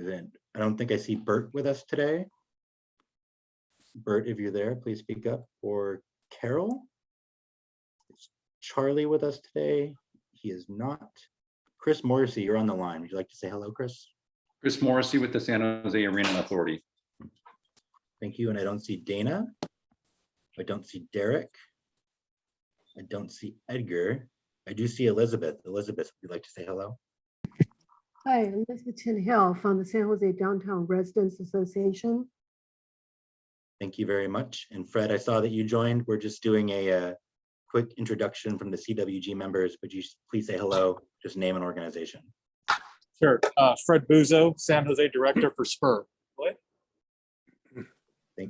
Then I don't think I see Bert with us today. Bert, if you're there, please speak up. Or Carol? Is Charlie with us today? He is not. Chris Morrissey, you're on the line. Would you like to say hello, Chris? Chris Morrissey with the San Jose Arena Authority. Thank you. And I don't see Dana. I don't see Derek. I don't see Edgar. I do see Elizabeth. Elizabeth, would you like to say hello? Hi, Elizabeth Hill from the San Jose Downtown Residents Association. Thank you very much. And Fred, I saw that you joined. We're just doing a quick introduction from the CWG members. Would you please say hello, just name and organization? Sure. Fred Buzo, San Jose Director for SPUR. What?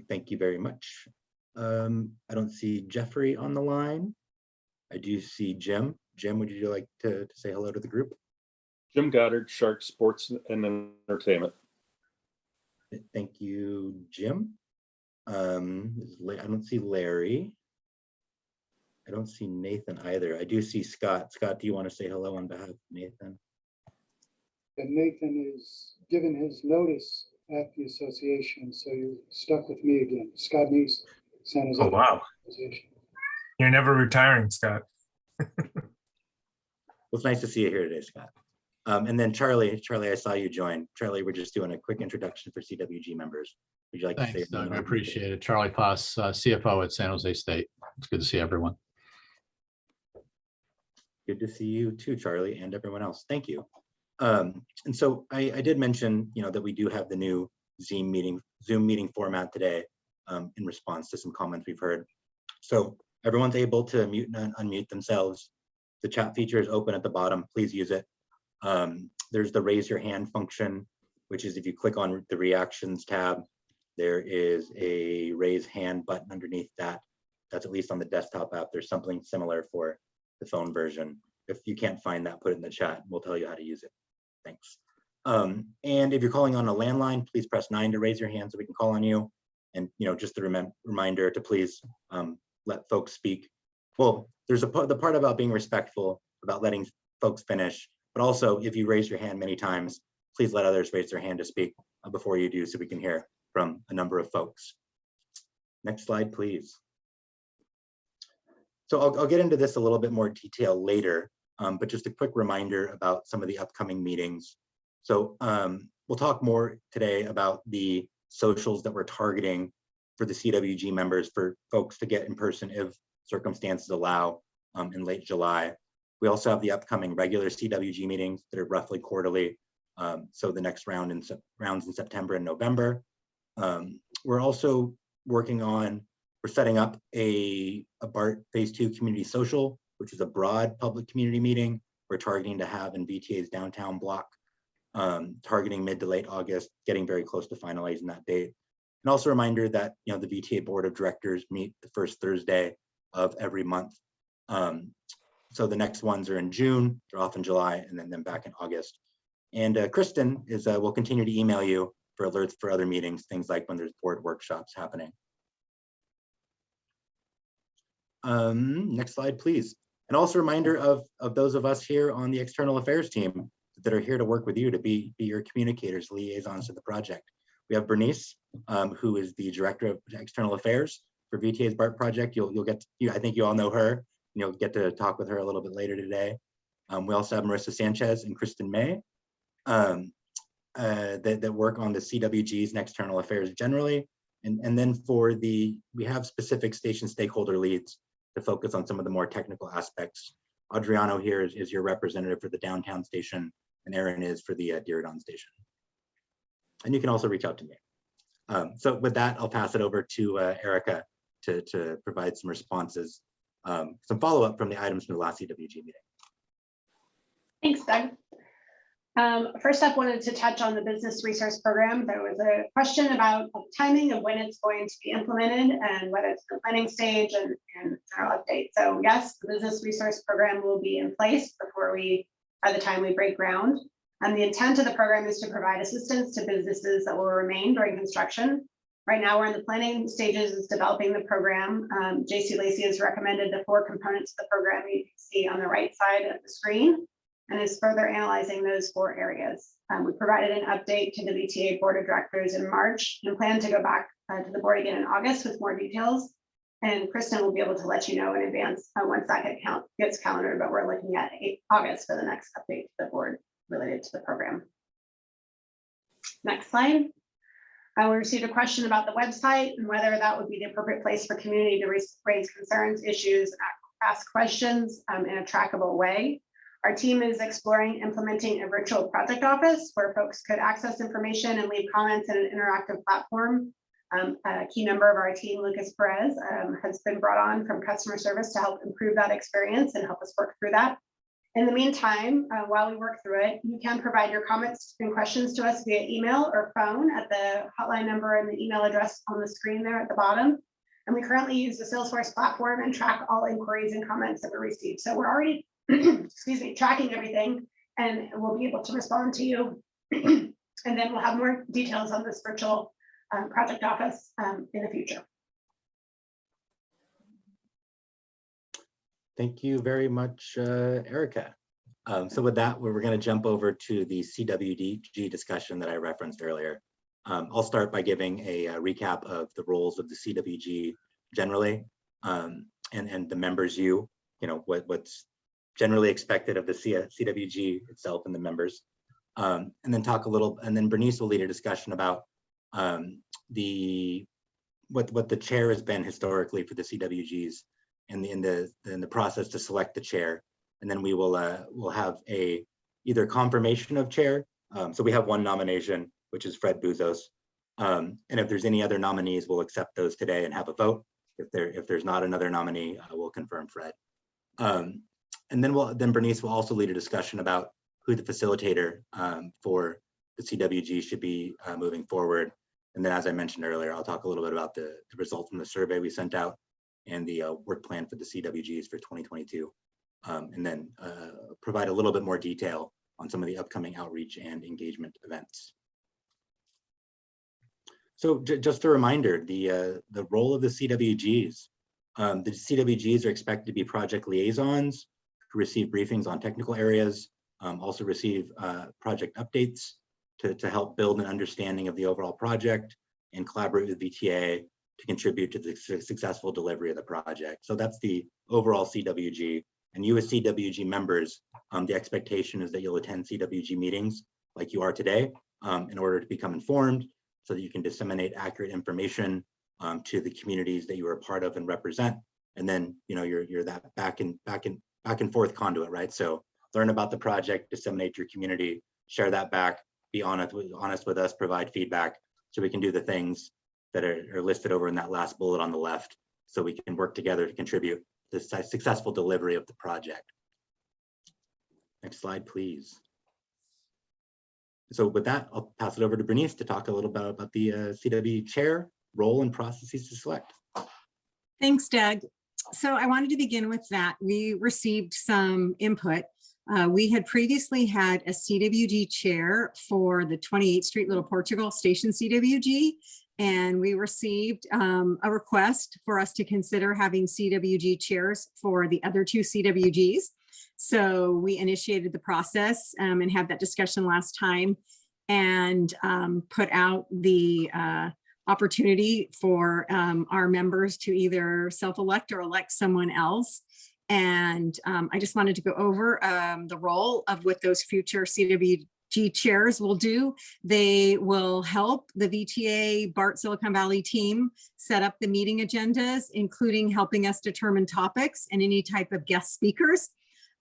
Thank you very much. I don't see Jeffrey on the line. I do see Jim. Jim, would you like to say hello to the group? Jim Goddard, Shark Sports and Entertainment. Thank you, Jim. I don't see Larry. I don't see Nathan either. I do see Scott. Scott, do you want to say hello on behalf of Nathan? And Nathan is given his notice at the association, so you're stuck with me again. Scott Neese, San Jose. Oh, wow. Association. You're never retiring, Scott. Well, it's nice to see you here today, Scott. And then Charlie, I saw you join. Charlie, we're just doing a quick introduction for CWG members. Would you like to say? Thanks, Doug. I appreciate it. Charlie Foss, CFO at San Jose State. It's good to see everyone. Good to see you too, Charlie, and everyone else. Thank you. And so I did mention, that we do have the new Zoom meeting format today in response to some comments we've heard. So everyone's able to mute and unmute themselves. The chat feature is open at the bottom. Please use it. There's the raise your hand function, which is if you click on the reactions tab, there is a raise hand button underneath that. That's at least on the desktop app. There's something similar for the phone version. If you can't find that, put it in the chat. We'll tell you how to use it. Thanks. And if you're calling on a landline, please press 9 to raise your hand so we can call on you. And just a reminder to please let folks speak. Well, there's the part about being respectful, about letting folks finish, but also if you raise your hand many times, please let others raise their hand to speak before you do so we can hear from a number of folks. Next slide, please. So I'll get into this a little bit more detail later, but just a quick reminder about some of the upcoming meetings. So we'll talk more today about the socials that we're targeting for the CWG members for folks to get in person if circumstances allow in late July. We also have the upcoming regular CWG meetings that are roughly quarterly. So the next rounds in September and November. We're also working on, we're setting up a BART phase 2 community social, which is a broad public community meeting we're targeting to have in VTA's downtown block, targeting mid to late August, getting very close to finalizing that date. And also a reminder that the VTA Board of Directors meet the first Thursday of every month. So the next ones are in June, they're off in July, and then back in August. And Kristen will continue to email you for alerts for other meetings, things like when there's board workshops happening. Next slide, please. And also a reminder of those of us here on the external affairs team that are here to work with you to be your communicators, liaisons to the project. We have Bernice, who is the Director of External Affairs for VTA's BART project. I think you all know her. You'll get to talk with her a little bit later today. We also have Marissa Sanchez and Kristen May that work on the CWGs and external affairs generally. And then we have specific station stakeholder leads to focus on some of the more technical aspects. Adriano here is your representative for the downtown station, and Aaron is for the Diridon station. And you can also reach out to me. So with that, I'll pass it over to Erica to provide some responses, some follow-up from the items from the last CWG meeting. Thanks, Doug. First up, wanted to touch on the business resource program. There was a question about the timing of when it's going to be implemented and whether it's the planning stage and general update. So yes, the business resource program will be in place by the time we break ground. And the intent of the program is to provide assistance to businesses that will remain during construction. Right now, we're in the planning stages of developing the program. JC Lacey has recommended the 4 components of the program you can see on the right side of the screen. and is further analyzing those 4 areas. We provided an update to the VTA Board of Directors in March and plan to go back to the board again in August with more details. And Kristen will be able to let you know in advance once that gets calendared, but we're looking at August for the next update to the board related to the program. Next slide. We received a question about the website and whether that would be the appropriate place for community to raise concerns, issues, ask questions in a trackable way. Our team is exploring implementing a virtual project office where folks could access information and leave comments in an interactive platform. A key member of our team, Lucas Perez, has been brought on from customer service to help improve that experience and help us work through that. In the meantime, while we work through it, you can provide your comments and questions to us via email or phone at the hotline number and the email address on the screen there at the bottom. And we currently use the Salesforce platform and track all inquiries and comments that we receive. So we're already, excuse me, tracking everything, and we'll be able to respond to you. And then we'll have more details on this virtual project office in the future. Thank you very much, Erica. So with that, we're going to jump over to the CWG discussion that I referenced earlier. I'll start by giving a recap of the roles of the CWG generally, and the members you know, what's generally expected of the CWG itself and the members. And then talk a little, and then Bernice will lead a discussion about what the chair has been historically for the CWGs in the process to select the chair. And then we will we'll have either confirmation of chair. So we have one nomination, which is Fred Bouzos. And if there's any other nominees, we'll accept those today and have a vote. If there's not another nominee, we'll confirm Fred. And then Bernice will also lead a discussion about who the facilitator for the CWG should be moving forward. And then, as I mentioned earlier, I'll talk a little bit about the results from the survey we sent out and the work plan for the CWGs for 2022. And then provide a little bit more detail on some of the upcoming outreach and engagement events. So just a reminder, the role of the CWGs. The CWGs are expected to be project liaisons who receive briefings on technical areas, also receive project updates to help build an understanding of the overall project and collaborate with VTA to contribute to the successful delivery of the project. So that's the overall CWG. And you as CWG members, the expectation is that you'll attend CWG meetings like you are today in order to become informed so that you can disseminate accurate information to the communities that you are a part of and represent. And then, you know, you're that back and forth conduit, right? So learn about the project, disseminate your community, share that back, be honest with us, provide feedback so we can do the things that are listed over in that last bullet on the left so we can work together to contribute to the successful delivery of the project. Next slide, please. So with that, I'll pass it over to Bernice to talk a little bit about the CW chair role and processes to select. Thanks, Doug. So I wanted to begin with that. We received some input. We had previously had a CWG chair for the 28th Street Little Portugal Station CWG, and we received a request for us to consider having CWG chairs for the other 2 CWGs. So we initiated the process and had that discussion last time and put out the opportunity for our members to either self-elect or elect someone else. And I just wanted to go over the role of what those future CWG chairs will do. They will help the VTA BART Silicon Valley team set up the meeting agendas, including helping us determine topics and any type of guest speakers.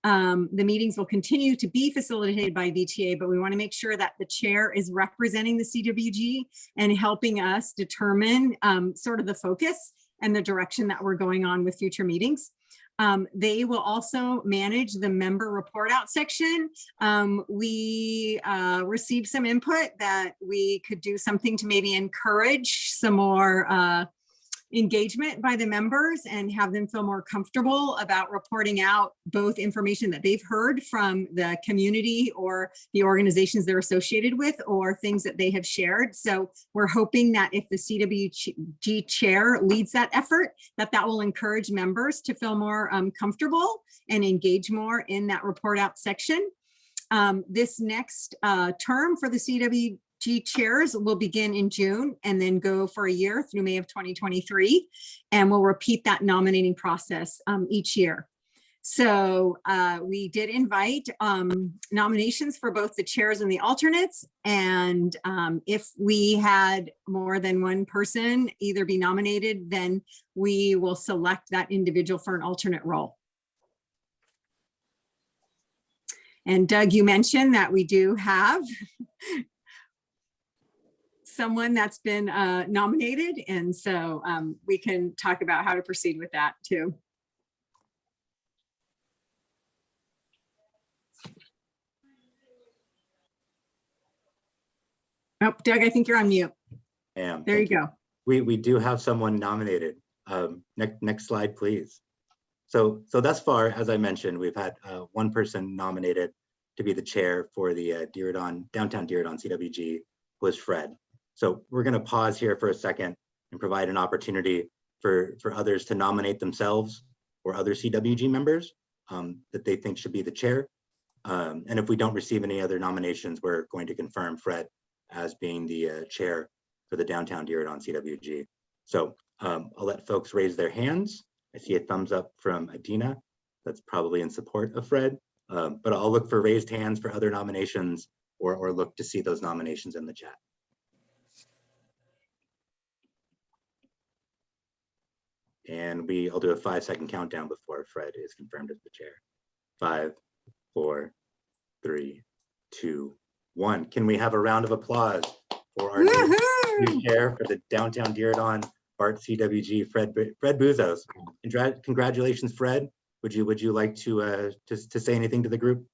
The meetings will continue to be facilitated by VTA, but we want to make sure that the chair is representing the CWG and helping us determine sort of the focus and the direction that we're going on with future meetings. They will also manage the member report out section. We received some input that we could do something to maybe encourage some more engagement by the members and have them feel more comfortable about reporting out both information that they've heard from the community or the organizations they're associated with or things that they have shared. So we're hoping that if the CWG chair leads that effort, that will encourage members to feel more comfortable and engage more in that report out section. This next term for the CWG chairs will begin in June and then go for a year through May of 2023. And we'll repeat that nominating process each year. So we did invite nominations for both the chairs and the alternates. And if we had more than one person either be nominated, then we will select that individual for an alternate role. And Doug, you mentioned that we do have someone that's been nominated. And so we can talk about how to proceed with that too. Oh, Doug, I think you're on mute. There you go. We do have someone nominated. Next slide, please. So thus far, as I mentioned, we've had one person nominated to be the chair for the downtown Diridon CWG, was Fred. So we're going to pause here for a second and provide an opportunity for others to nominate themselves or other CWG members that they think should be the chair. And if we don't receive any other nominations, we're going to confirm Fred as being the chair for the downtown Diridon CWG. So I'll let folks raise their hands. I see a thumbs up from Adina. That's probably in support of Fred, but I'll look for raised hands for other nominations or look to see those nominations in the chat. And I'll do a 5-second countdown before Fred is confirmed as the chair. 5, 4, 3, 2, 1. Can we have a round of applause for our new chair for the downtown Diridon BART CWG, Fred Buzos? Congratulations, Fred. Would you like to say anything to the group?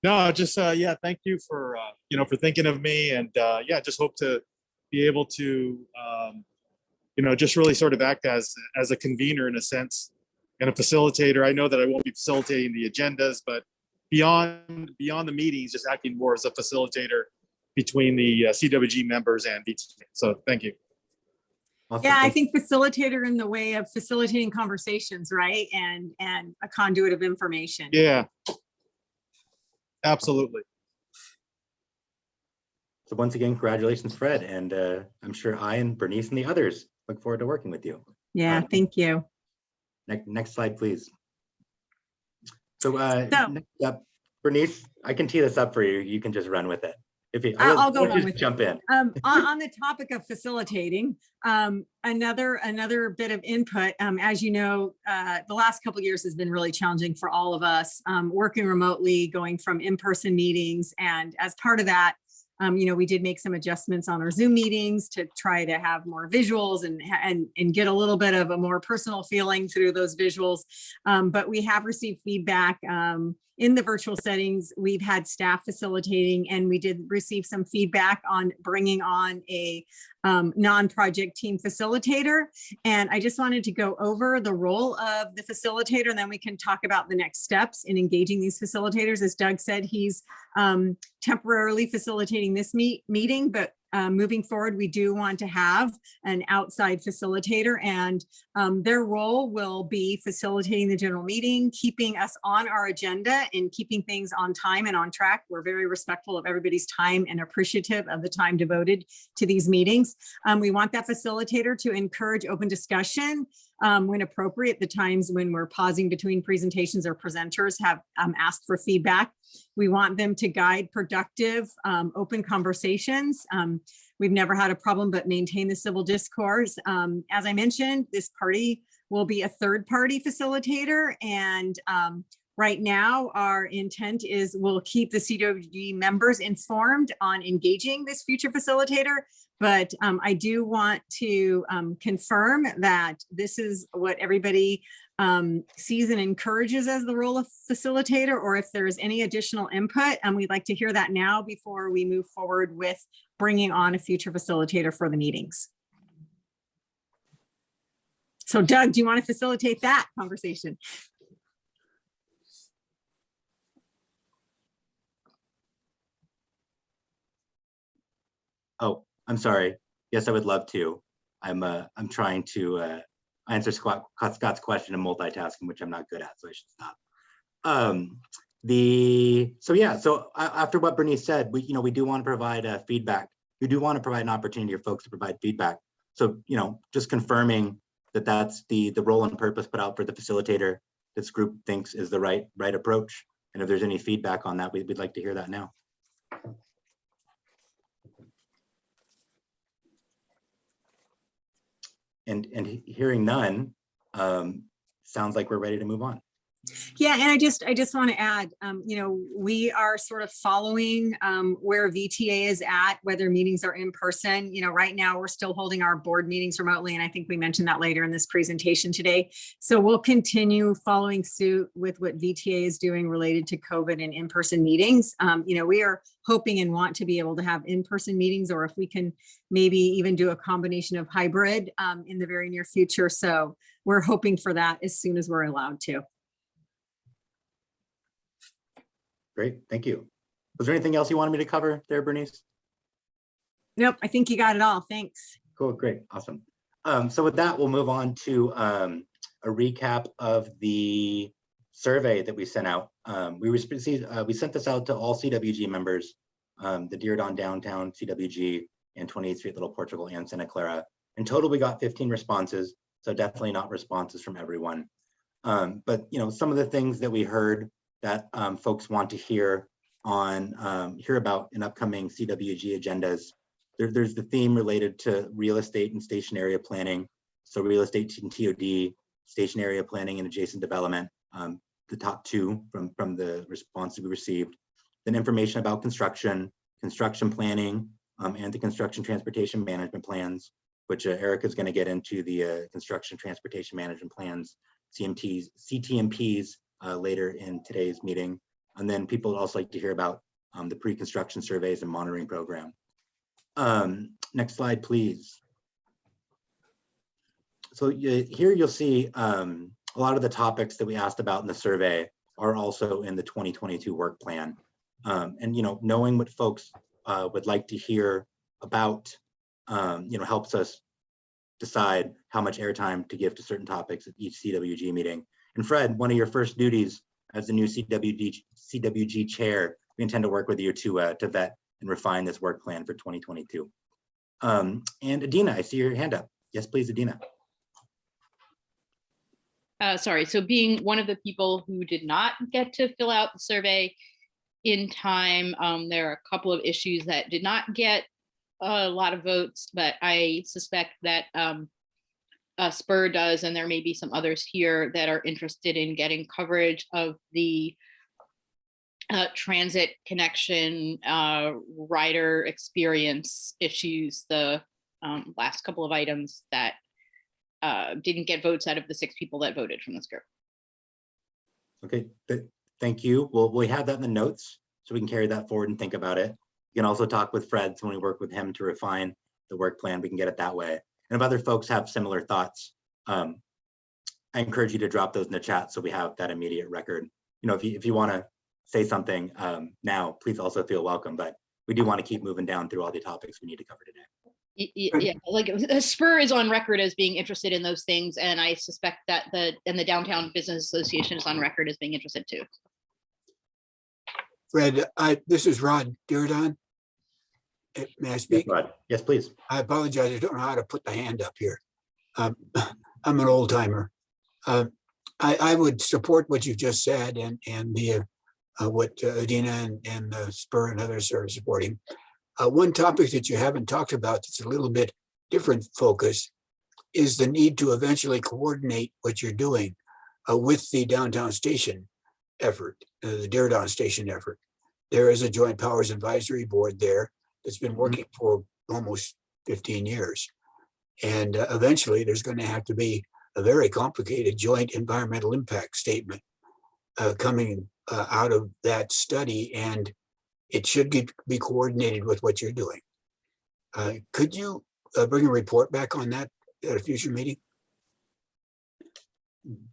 No, just yeah, thank you for for thinking of me, and yeah, just hope to be able to just really sort of act as a convener in a sense and a facilitator. I know that I won't be facilitating the agendas, but beyond the meetings, just acting more as a facilitator between the CWG members and VTA. So thank you. Awesome. Yeah, I think facilitator in the way of facilitating conversations, right? And a conduit of information. Yeah, absolutely. So once again, congratulations, Fred. And I'm sure I and Bernice and the others look forward to working with you. Yeah, thank you. Next slide, please. So next up, Bernice, I can tee this up for you. You can just run with it. I'll go on with jump in. On the topic of facilitating, another bit of input. As you know, the last couple of years has been really challenging for all of us, working remotely, going from in-person meetings, and as part of that, we did make some adjustments on our Zoom meetings to try to have more visuals and get a little bit of a more personal feeling through those visuals. But we have received feedback in the virtual settings. We've had staff facilitating, and we did receive some feedback on bringing on a non-project team facilitator. And I just wanted to go over the role of the facilitator, and then we can talk about the next steps in engaging these facilitators. As Doug said, he's temporarily facilitating this meeting, but moving forward, we do want to have an outside facilitator, and their role will be facilitating the general meeting, keeping us on our agenda and keeping things on time and on track. We're very respectful of everybody's time and appreciative of the time devoted to these meetings. We want that facilitator to encourage open discussion when appropriate. The times when we're pausing between presentations or presenters have asked for feedback. We want them to guide productive, open conversations. We've never had a problem, but maintain the civil discourse. As I mentioned, this party will be a third-party facilitator, and right now our intent is we'll keep the CWG members informed on engaging this future facilitator. But I do want to confirm that this is what everybody sees and encourages as the role of facilitator, or if there's any additional input, we'd like to hear that now before we move forward with bringing on a future facilitator for the meetings. So Doug, do you want to facilitate that conversation? Oh, I'm sorry. Yes, I would love to. I'm trying to answer Scott's question and multitasking, which I'm not good at, so I should stop. After what Bernice said, we do want to provide feedback. We do want to provide an opportunity for folks to provide feedback. So, just confirming that that's the role and purpose put out for the facilitator this group thinks is the right approach. And if there's any feedback on that, we'd like to hear that now. And hearing none, sounds like we're ready to move on. Yeah, and I just want to add, we are sort of following where VTA is at, whether meetings are in person. Right now we're still holding our board meetings remotely, and I think we mentioned that later in this presentation today. So we'll continue following suit with what VTA is doing related to COVID and in-person meetings. We are hoping and want to be able to have in-person meetings, or if we can maybe even do a combination of hybrid in the very near future. So we're hoping for that as soon as we're allowed to. Great, thank you. Was there anything else you wanted me to cover there, Bernice? Nope, I think you got it all. Thanks. Cool, great, awesome. So with that, we'll move on to a recap of the survey that we sent out. We sent this out to all CWG members, the Diridon Downtown CWG and 28th Street Little Portugal and Santa Clara. In total, we got 15 responses, so definitely not responses from everyone. But some of the things that we heard that folks want to hear about in upcoming CWG agendas. There's the theme related to real estate and station area planning. So real estate and TOD, station area planning and adjacent development, the top two from the response we received. Then information about construction planning, and the construction transportation management plans, which Erica is going to get into the construction transportation management plans, CTMPs, later in today's meeting. And then people would also like to hear about the pre-construction surveys and monitoring program. Next slide, please. So here you'll see a lot of the topics that we asked about in the survey are also in the 2022 work plan. And knowing what folks would like to hear about, helps us decide how much airtime to give to certain topics at each CWG meeting. And Fred, one of your first duties as the new CWG chair, we intend to work with you to vet and refine this work plan for 2022. And Adina, I see your hand up. Yes, please, Adina. Sorry, so being one of the people who did not get to fill out the survey in time, there are a couple of issues that did not get a lot of votes, but I suspect that Spur does, and there may be some others here that are interested in getting coverage of the transit connection rider experience issues, the last couple of items that didn't get votes out of the 6 people that voted from this group. Okay, thank you. We have that in the notes, so we can carry that forward and think about it. You can also talk with Fred, so when we work with him to refine the work plan, we can get it that way. And if other folks have similar thoughts, I encourage you to drop those in the chat so we have that immediate record. If you want to say something now, please also feel welcome, but we do want to keep moving down through all the topics we need to cover today. Yeah, like Spur is on record as being interested in those things, and I suspect that the Downtown Business Association is on record as being interested too. Fred, this is Rod Diridon. May I speak? Yes, Rod. Yes, please. I apologize. I don't know how to put the hand up here. I'm an old timer. I would support what you've just said and what Adina and Spur and others are supporting. One topic that you haven't talked about that's a little bit different focus is the need to eventually coordinate what you're doing with the downtown station effort, the Diridon station effort. There is a joint powers advisory board there that's been working for almost 15 years. And eventually there's going to have to be a very complicated joint environmental impact statement coming out of that study, and it should be coordinated with what you're doing. Could you bring a report back on that at a future meeting?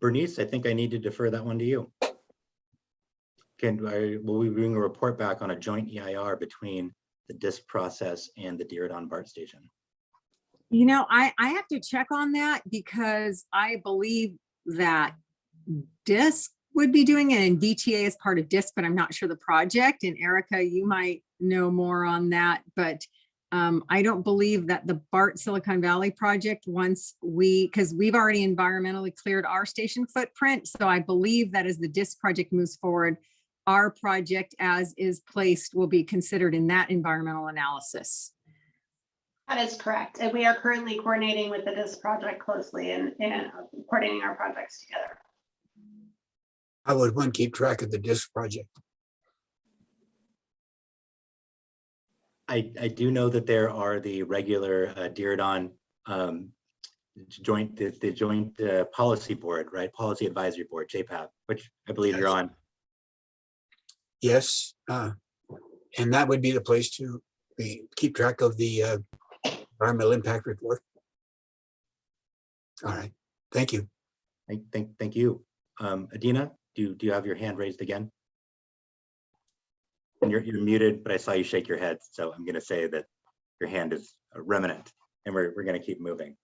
Bernice, I think I need to defer that one to you. Will we bring a report back on a joint EIR between the DISC process and the Diridon BART station? I have to check on that because I believe that DISC would be doing it, and VTA is part of DISC, but I'm not sure the project. And Erica, you might know more on that, but I don't believe that the BART Silicon Valley project, because we've already environmentally cleared our station footprint. So I believe that as the DISC project moves forward, our project as is placed will be considered in that environmental analysis. That is correct. And we are currently coordinating with the DISC project closely and coordinating our projects together. How would one keep track of the DISC project? I do know that there are the regular Diridon joint policy board, right? Policy advisory board, JPAP, which I believe you're on. Yes, and that would be the place to keep track of the environmental impact report. All right, thank you. Thank you. Adina, do you have your hand raised again? And you're muted, but I saw you shake your head, so I'm going to say that your hand is remnant, and we're going to keep moving.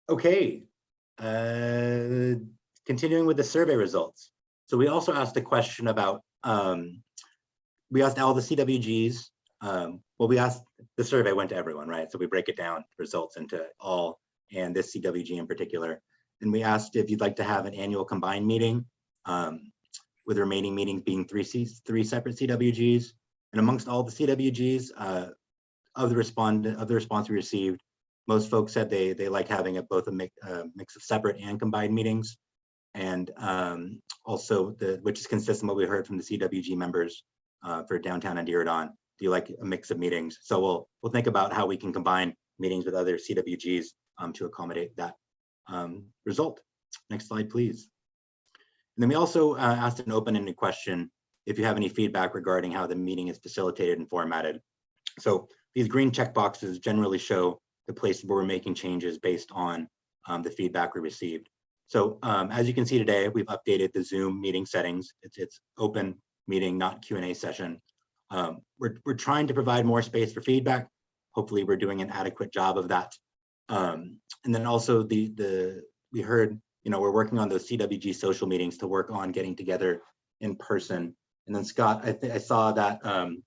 Okay, continuing with the survey results. So we also asked a question about, we asked all the CWGs, well, we asked, the survey went to everyone, right? So we break it down, results into all, and this CWG in particular. And we asked if you'd like to have an annual combined meeting, with the remaining meetings being three separate CWGs. And amongst all the CWGs, of the response we received, most folks said they like having both a mix of separate and combined meetings. And also, which is consistent with what we heard from the CWG members for downtown and Diridon. Do you like a mix of meetings? So we'll think about how we can combine meetings with other CWGs to accommodate that result. Next slide, please. And then we also asked an open-ended question if you have any feedback regarding how the meeting is facilitated and formatted. So these green check boxes generally show the places where we're making changes based on the feedback we received. So as you can see today, we've updated the Zoom meeting settings. It's open meeting, not Q&A session. We're trying to provide more space for feedback. Hopefully we're doing an adequate job of that. And then also we heard, we're working on those CWG social meetings to work on getting together in person. And then Scott, I saw that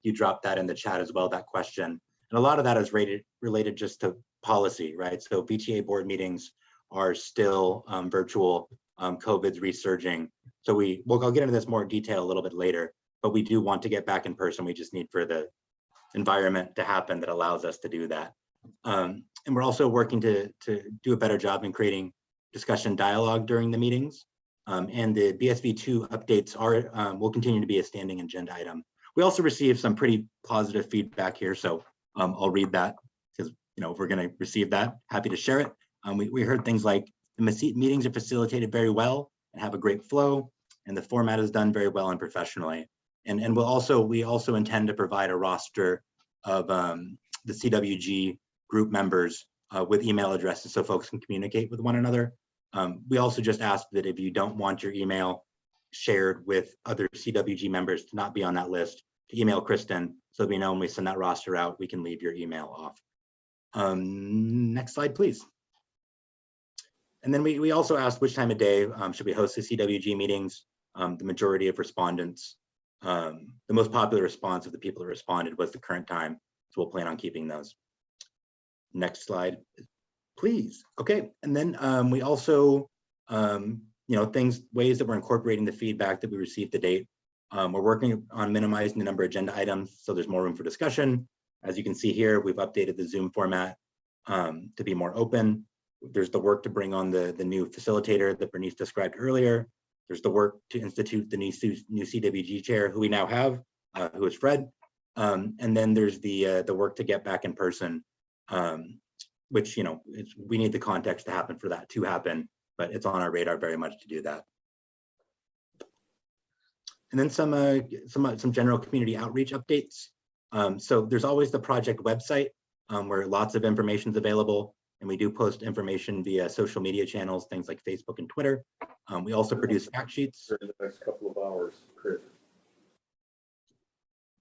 you dropped that in the chat as well, that question. And a lot of that is related just to policy, right? So VTA board meetings are still virtual, COVID's resurging. So I'll get into this more detail a little bit later, but we do want to get back in person. We just need for the environment to happen that allows us to do that. And we're also working to do a better job in creating discussion dialogue during the meetings. And the BSV2 updates will continue to be a standing agenda item. We also received some pretty positive feedback here, so I'll read that because if we're going to receive that, happy to share it. We heard things like the meetings are facilitated very well and have a great flow, and the format is done very well and professionally. And we also intend to provide a roster of the CWG group members with email addresses so folks can communicate with one another. We also just asked that if you don't want your email shared with other CWG members to not be on that list, to email Kristen so we know when we send that roster out, we can leave your email off. Next slide, please. And then we also asked which time of day should we host the CWG meetings. The majority of respondents, the most popular response of the people who responded was the current time. So we'll plan on keeping those. Next slide, please. Okay, and then we also, ways that we're incorporating the feedback that we received to date. We're working on minimizing the number of agenda items so there's more room for discussion. As you can see here, we've updated the Zoom format to be more open. There's the work to bring on the new facilitator that Bernice described earlier. There's the work to institute the new CWG chair, who we now have, who is Fred. And then there's the work to get back in person, which, we need the context to happen for that to happen, but it's on our radar very much to do that. And then some general community outreach updates. So there's always the project website where lots of information is available. And we do post information via social media channels, things like Facebook and Twitter. We also produce fact sheets. For the next couple of hours, Chris.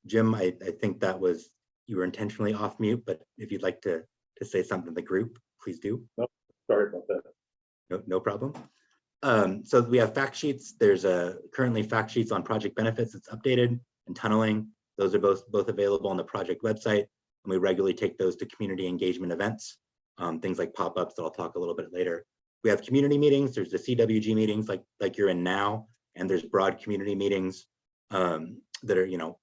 Jim, I think that was, you were intentionally off mute, but if you'd like to say something to the group, please do. No, sorry about that. No problem. So we have fact sheets. There's currently fact sheets on project benefits. It's updated, and tunneling. Those are both available on the project website. And we regularly take those to community engagement events, things like pop-ups that I'll talk a little bit later. We have community meetings. There's the CWG meetings like you're in now, and there's broad community meetings that are,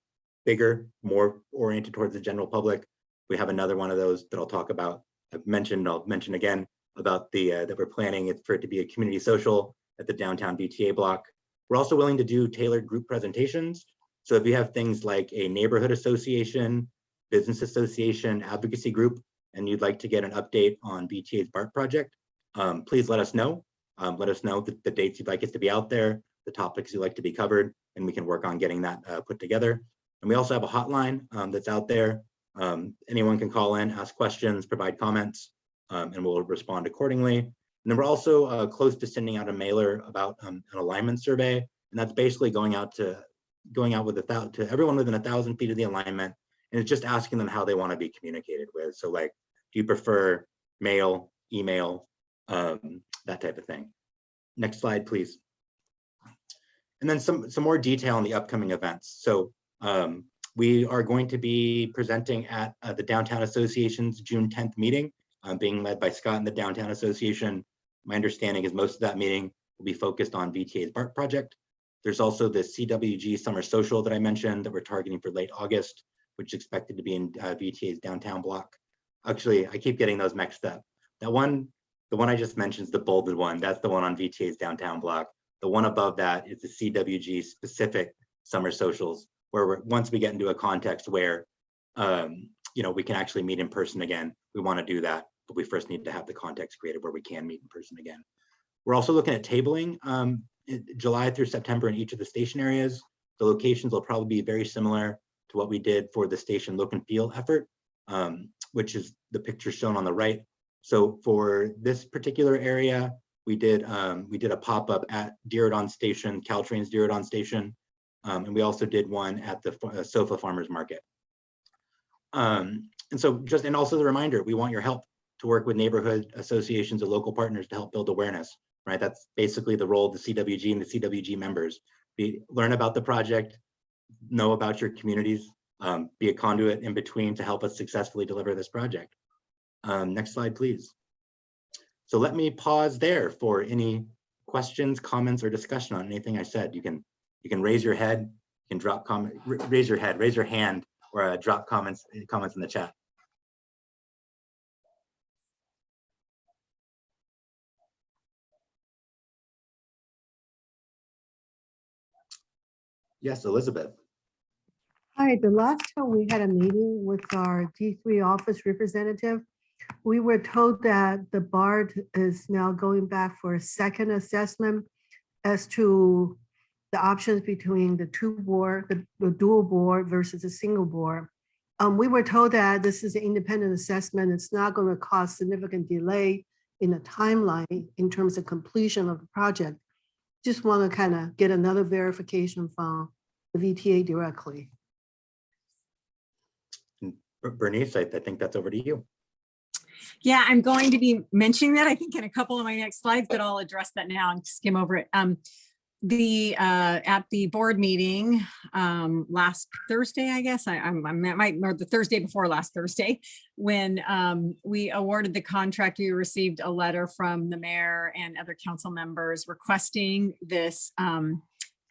bigger, more oriented towards the general public. We have another one of those that I'll talk about. I'll mention again about that we're planning for it to be a community social at the downtown VTA block. We're also willing to do tailored group presentations. So if you have things like a neighborhood association, business association, advocacy group, and you'd like to get an update on VTA's BART project, please let us know. Let us know the dates you'd like us to be out there, the topics you'd like to be covered, and we can work on getting that put together. And we also have a hotline that's out there. Anyone can call in, ask questions, provide comments, and we'll respond accordingly. And then we're also close to sending out a mailer about an alignment survey, and that's basically going out to everyone within 1,000 feet of the alignment, and it's just asking them how they want to be communicated with. So like, do you prefer mail, email, that type of thing. Next slide, please. And then some more detail on the upcoming events. So we are going to be presenting at the Downtown Association's June 10th meeting, being led by Scott and the Downtown Association. My understanding is most of that meeting will be focused on VTA's BART project. There's also the CWG Summer Social that I mentioned that we're targeting for late August, which is expected to be in VTA's downtown block. Actually, I keep getting those mixed up. The one I just mentioned is the bolded one. That's the one on VTA's downtown block. The one above that is the CWG specific summer socials, where once we get into a context where we can actually meet in person again, we want to do that, but we first need to have the context created where we can meet in person again. We're also looking at tabling July through September in each of the station areas. The locations will probably be very similar to what we did for the station look and feel effort, which is the picture shown on the right. So for this particular area, we did a pop-up at Diridon Station, Caltrain's Diridon Station, and we also did one at the Sofa Farmers Market. And also the reminder, we want your help to work with neighborhood associations and local partners to help build awareness, right? That's basically the role of the CWG and the CWG members. Learn about the project, know about your communities, be a conduit in between to help us successfully deliver this project. Next slide, please. So let me pause there for any questions, comments, or discussion on anything I said. You can raise your head, you can drop comment, raise your hand, or drop comments in the chat. Yes, Elizabeth. Hi, the last time we had a meeting with our D3 office representative, we were told that the BART is now going back for a second assessment as to the options between the the dual board versus a single board. We were told that this is an independent assessment. It's not going to cause significant delay in the timeline in terms of completion of the project. Just want to kind of get another verification from the VTA directly. Bernice, I think that's over to you. Yeah, I'm going to be mentioning that, I think, in a couple of my next slides, but I'll address that now and skim over it. At the board meeting last Thursday, I guess, or the Thursday before last Thursday, when we awarded the contract, we received a letter from the mayor and other council members requesting this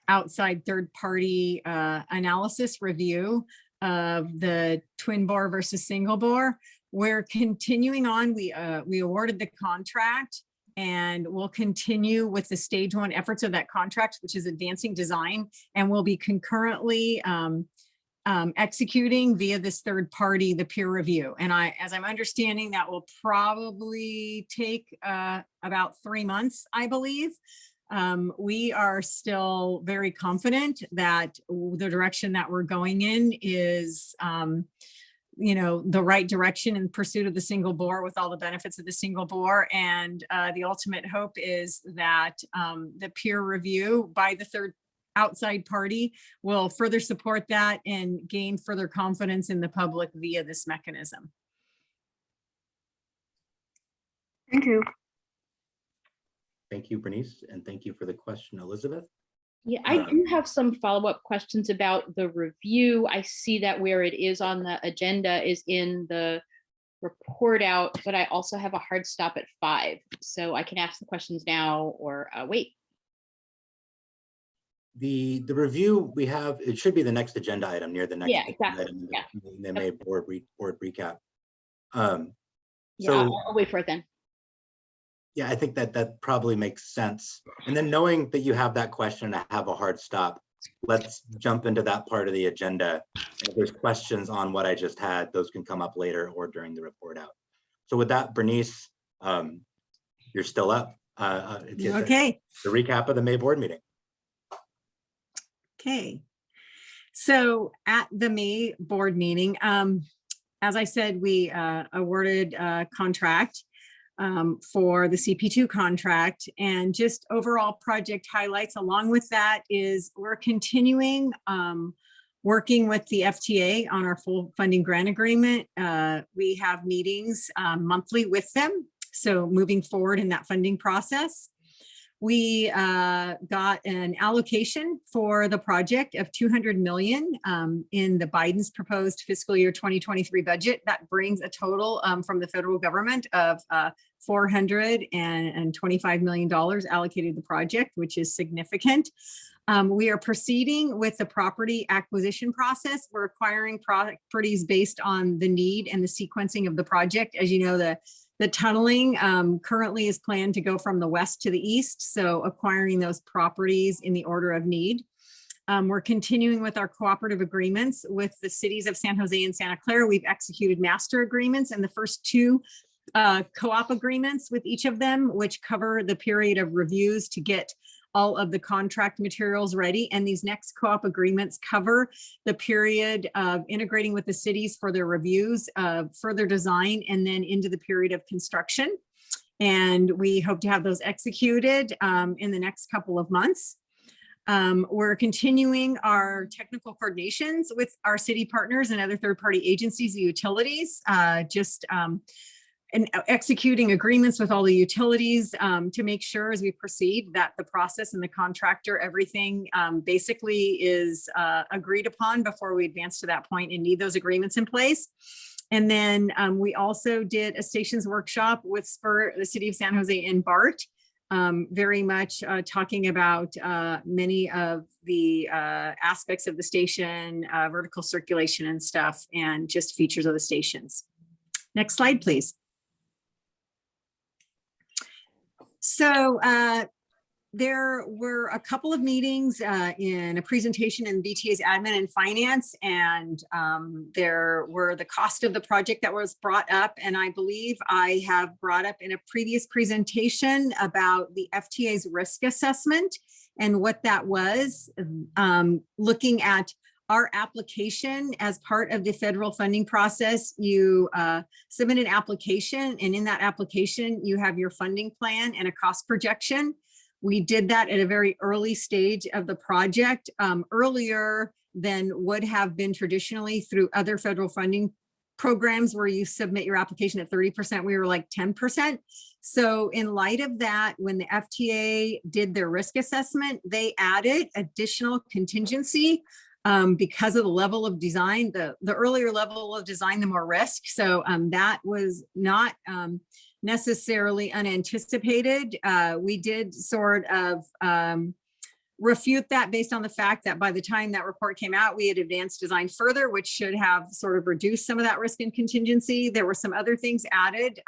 outside third-party analysis review of the twin bore versus single bore. We're continuing on. We awarded the contract, and we'll continue with the stage one efforts of that contract, which is advancing design, and we'll be concurrently executing via this third party, the peer review. And as I'm understanding, that will probably take about 3 months, I believe. We are still very confident that the direction that we're going in is the right direction in pursuit of the single bore with all the benefits of the single bore. And the ultimate hope is that the peer review by the third outside party will further support that and gain further confidence in the public via this mechanism. Thank you. Thank you, Bernice, and thank you for the question, Elizabeth. Yeah, I do have some follow-up questions about the review. I see that where it is on the agenda is in the report out, but I also have a hard stop at 5. So I can ask the questions now or wait. The review we have, it should be the next agenda item near the next Yeah, agenda exactly. item, Yeah. the May board recap. Yeah, So I'll wait for it then. yeah, I think that probably makes sense. And then knowing that you have that question, I have a hard stop. Let's jump into that part of the agenda. If there's questions on what I just had, those can come up later or during the report out. So with that, Bernice, you're still up. Okay. The recap of the May board meeting. Okay. So at the May board meeting, as I said, we awarded a contract for the CP2 contract, and just overall project highlights along with that is we're continuing working with the FTA on our full funding grant agreement. We have meetings monthly with them. So moving forward in that funding process. We got an allocation for the project of $200 million in the Biden's proposed fiscal year 2023 budget. That brings a total from the federal government of $425 million allocated to the project, which is significant. We are proceeding with the property acquisition process. We're acquiring properties based on the need and the sequencing of the project. As you know, the tunneling currently is planned to go from the west to the east, so acquiring those properties in the order of need. We're continuing with our cooperative agreements with the cities of San Jose and Santa Clara. We've executed master agreements, and the first 2 co-op agreements with each of them, which cover the period of reviews to get all of the contract materials ready. And these next co-op agreements cover the period of integrating with the cities for their reviews, further design, and then into the period of construction. And we hope to have those executed in the next couple of months. We're continuing our technical coordinations with our city partners and other third-party agencies and utilities, and executing agreements with all the utilities to make sure as we proceed that the process and the contractor, everything basically is agreed upon before we advance to that point and need those agreements in place. And then we also did a stations workshop with Spur, the city of San Jose, and BART, very much talking about many of the aspects of the station, vertical circulation and stuff, and just features of the stations. Next slide, please. So there were a couple of meetings in a presentation in VTA's admin and finance, and there were the cost of the project that was brought up. And I believe I have brought up in a previous presentation about the FTA's risk assessment and what that was, looking at our application as part of the federal funding process. You submit an application, and in that application, you have your funding plan and a cost projection. We did that at a very early stage of the project, earlier than would have been traditionally through other federal funding programs where you submit your application at 30%, we were like 10%. So in light of that, when the FTA did their risk assessment, they added additional contingency because of the level of design, the earlier level of design, the more risk. So that was not necessarily unanticipated. We did sort of refute that based on the fact that by the time that report came out, we had advanced design further, which should have sort of reduced some of that risk and contingency. There were some other things added,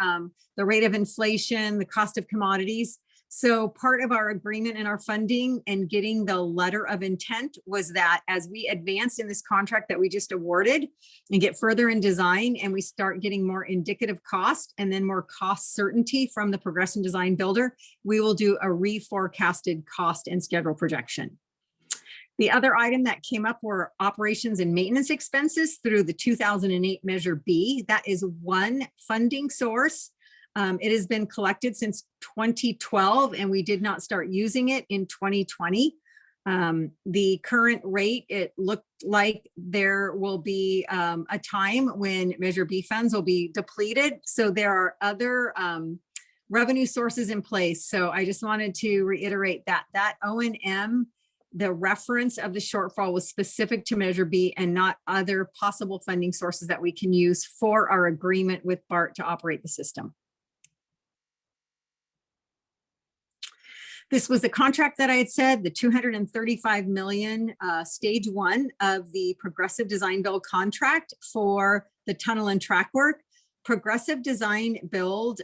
the rate of inflation, the cost of commodities. So part of our agreement and our funding and getting the letter of intent was that as we advance in this contract that we just awarded and get further in design and we start getting more indicative cost and then more cost certainty from the progression design builder, we will do a reforecasted cost and schedule projection. The other item that came up were operations and maintenance expenses through the 2008 Measure B. That is one funding source. It has been collected since 2012, and we did not start using it in 2020. The current rate, it looked like there will be a time when Measure B funds will be depleted. So there are other revenue sources in place. So I just wanted to reiterate that O&M, the reference of the shortfall was specific to Measure B and not other possible funding sources that we can use for our agreement with BART to operate the system. This was the contract that I had said, the 235 million, stage 1 of the Progressive Design Build contract for the tunnel and track work. Progressive Design Build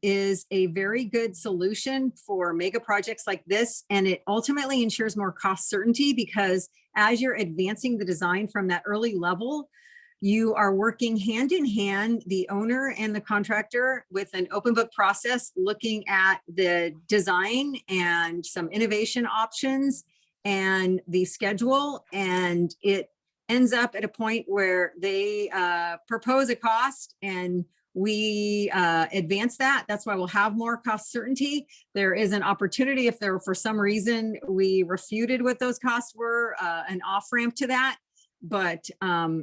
is a very good solution for mega projects like this, and it ultimately ensures more cost certainty because as you're advancing the design from that early level, you are working hand in hand, the owner and the contractor, with an open book process, looking at the design and some innovation options and the schedule. And it ends up at a point where they propose a cost and we advance that. That's why we'll have more cost certainty. There is an opportunity if there, for some reason, we refuted what those costs were, an off ramp to that. But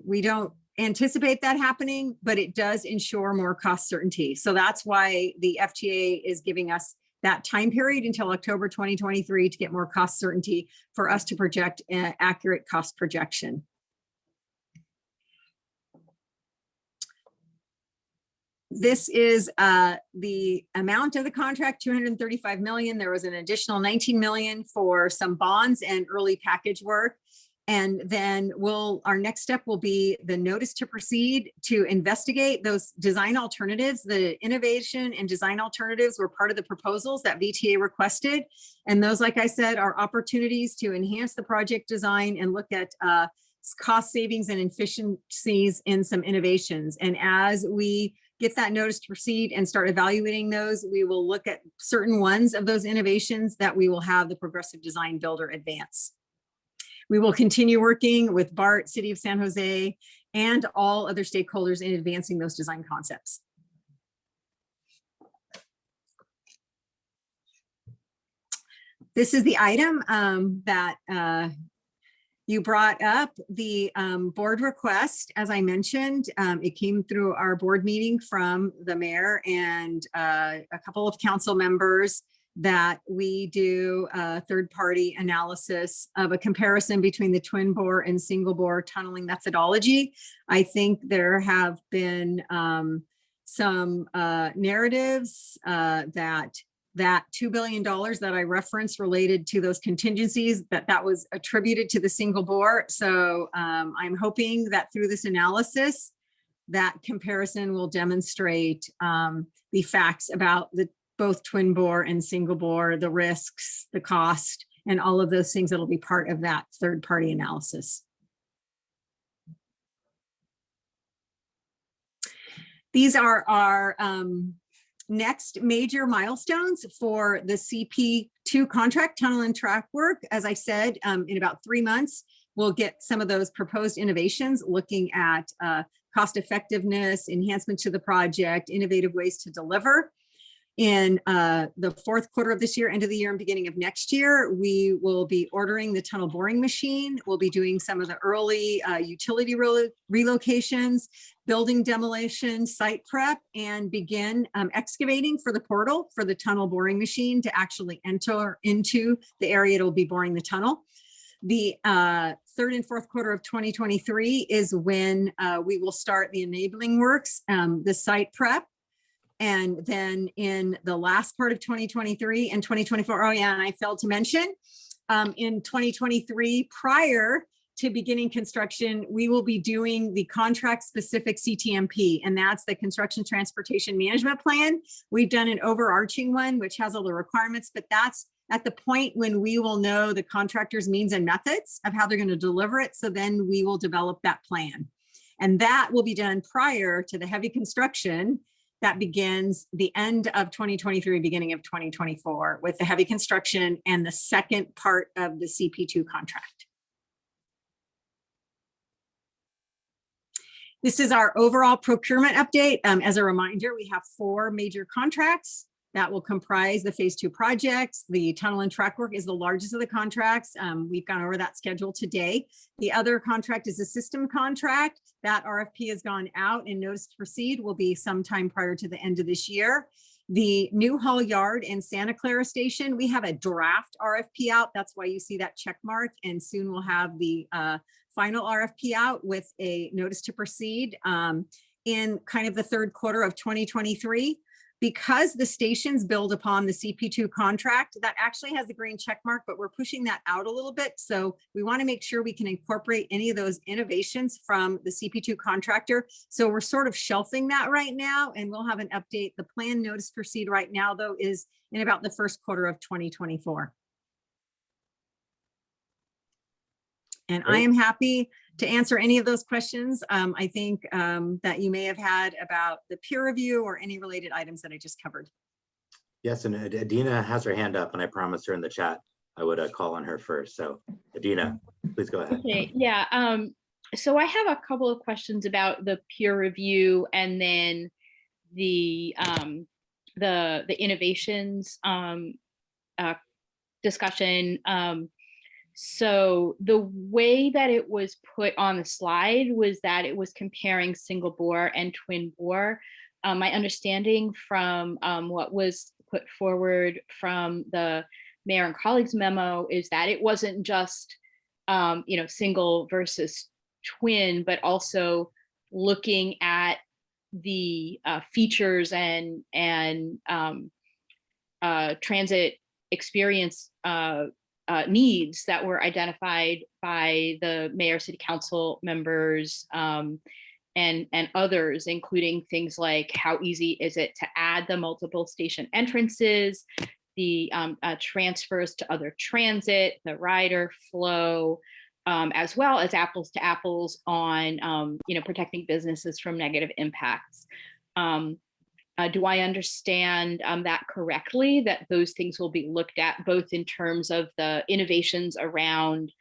we don't anticipate that happening, but it does ensure more cost certainty. So that's why the FTA is giving us that time period until October 2023 to get more cost certainty for us to project an accurate cost projection. This is the amount of the contract, 235 million. There was an additional 19 million for some bonds and early package work. And then our next step will be the notice to proceed to investigate those design alternatives. The innovation and design alternatives were part of the proposals that VTA requested. And those, like I said, are opportunities to enhance the project design and look at cost savings and efficiencies in some innovations. And as we get that notice to proceed and start evaluating those, we will look at certain ones of those innovations that we will have the Progressive Design Builder advance. We will continue working with BART, City of San Jose, and all other stakeholders in advancing those design concepts. This is the item that you brought up, the board request. As I mentioned, it came through our board meeting from the mayor and a couple of council members that we do a third-party analysis of a comparison between the twin bore and single bore tunneling methodology. I think there have been some narratives that $2 billion that I referenced related to those contingencies, that was attributed to the single bore. So I'm hoping that through this analysis, that comparison will demonstrate the facts about both twin bore and single bore, the risks, the cost, and all of those things that'll be part of that third-party analysis. These are our next major milestones for the CP2 contract, tunnel and track work. As I said, in about 3 months, we'll get some of those proposed innovations looking at cost effectiveness, enhancement to the project, innovative ways to deliver. In the fourth quarter of this year, end of the year and beginning of next year, we will be ordering the tunnel boring machine. We'll be doing some of the early utility relocations, building demolition, site prep, and begin excavating for the portal for the tunnel boring machine to actually enter into the area it'll be boring the tunnel. The third and fourth quarter of 2023 is when we will start the enabling works, the site prep. And then in the last part of 2023 and 2024, oh yeah, and I failed to mention, in 2023, prior to beginning construction, we will be doing the contract specific Ctmp, and that's the Construction Transportation Management Plan. We've done an overarching one, which has all the requirements, but that's at the point when we will know the contractor's means and methods of how they're going to deliver it. So then we will develop that plan. And that will be done prior to the heavy construction that begins the end of 2023, beginning of 2024 with the heavy construction and the second part of the CP2 contract. This is our overall procurement update. As a reminder, we have 4 major contracts that will comprise the phase 2 projects. The tunnel and track work is the largest of the contracts. We've gone over that schedule today. The other contract is a system contract. That RFP has gone out and notice to proceed will be sometime prior to the end of this year. The New Hall Yard and Santa Clara Station, we have a draft RFP out. That's why you see that check mark. And soon we'll have the final RFP out with a notice to proceed in kind of the third quarter of 2023. Because the stations build upon the CP2 contract, that actually has the green check mark, but we're pushing that out a little bit. So we want to make sure we can incorporate any of those innovations from the CP2 contractor. So we're sort of shelving that right now, and we'll have an update. The plan notice to proceed right now, though, is in about the first quarter of 2024. And I am happy to answer any of those questions. I think that you may have had about the peer review or any related items that I just covered. Yes, and Adina has her hand up, and I promised her in the chat I would call on her first. So Adina, please go ahead. Okay, yeah. So I have a couple of questions about the peer review and then the innovations discussion. So the way that it was put on the slide was that it was comparing single bore and twin bore. My understanding from what was put forward from the mayor and colleagues memo is that it wasn't just single versus twin, but also looking at the features and transit experience needs that were identified by the mayor, city council members, and others, including things like how easy is it to add the multiple station entrances, the transfers to other transit, the rider flow, as well as apples to apples on protecting businesses from negative impacts. Do I understand that correctly, that those things will be looked at both in terms of the innovations around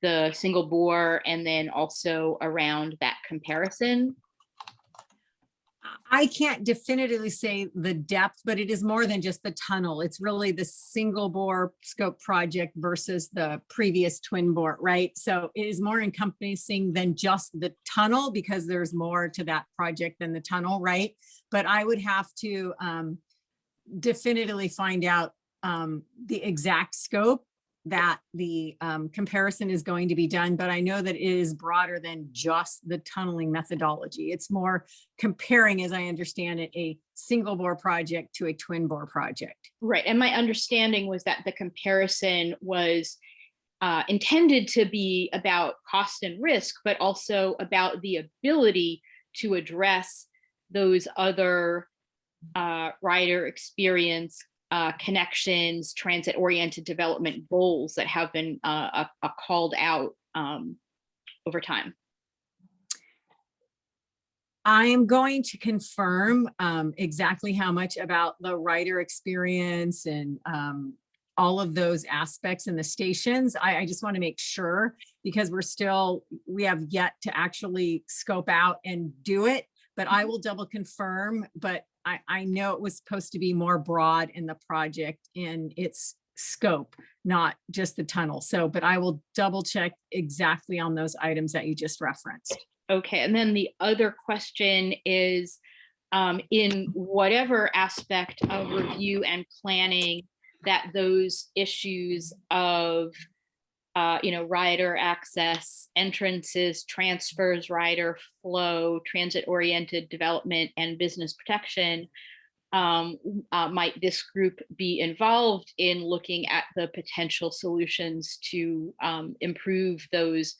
the single bore and then also around that comparison? I can't definitively say the depth, but it is more than just the tunnel. It's really the single bore scope project versus the previous twin bore, right? So it is more encompassing than just the tunnel because there's more to that project than the tunnel, right? But I would have to definitively find out the exact scope that the comparison is going to be done, but I know that it is broader than just the tunneling methodology. It's more comparing, as I understand it, a single bore project to a twin bore project. Right, and my understanding was that the comparison was intended to be about cost and risk, but also about the ability to address those other rider experience connections, transit-oriented development goals that have been called out over time. I am going to confirm exactly how much about the rider experience and all of those aspects in the stations. I just want to make sure because we have yet to actually scope out and do it, but I will double confirm, but I know it was supposed to be more broad in the project in its scope, not just the tunnel. So, but I will double check exactly on those items that you just referenced. Okay, and then the other question is, in whatever aspect of review and planning that those issues of rider access, entrances, transfers, rider flow, transit-oriented development, and business protection, might this group be involved in looking at the potential solutions to improve those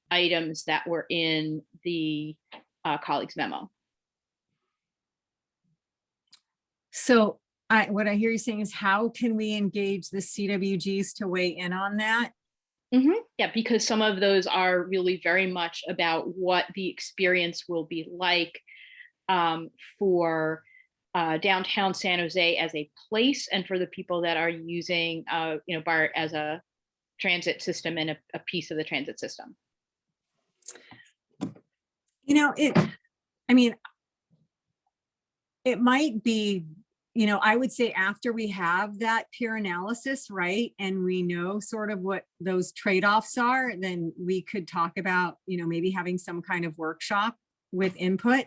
items that were in the colleagues memo? So what I hear you saying is how can we engage the CWGs to weigh in on that? Mm-hmm. Yeah, because some of those are really very much about what the experience will be like for downtown San Jose as a place, and for the people that are using BART as a transit system and a piece of the transit system. It might be, I would say after we have that peer analysis, right, and we know sort of what those trade-offs are, then we could talk about, maybe having some kind of workshop with input.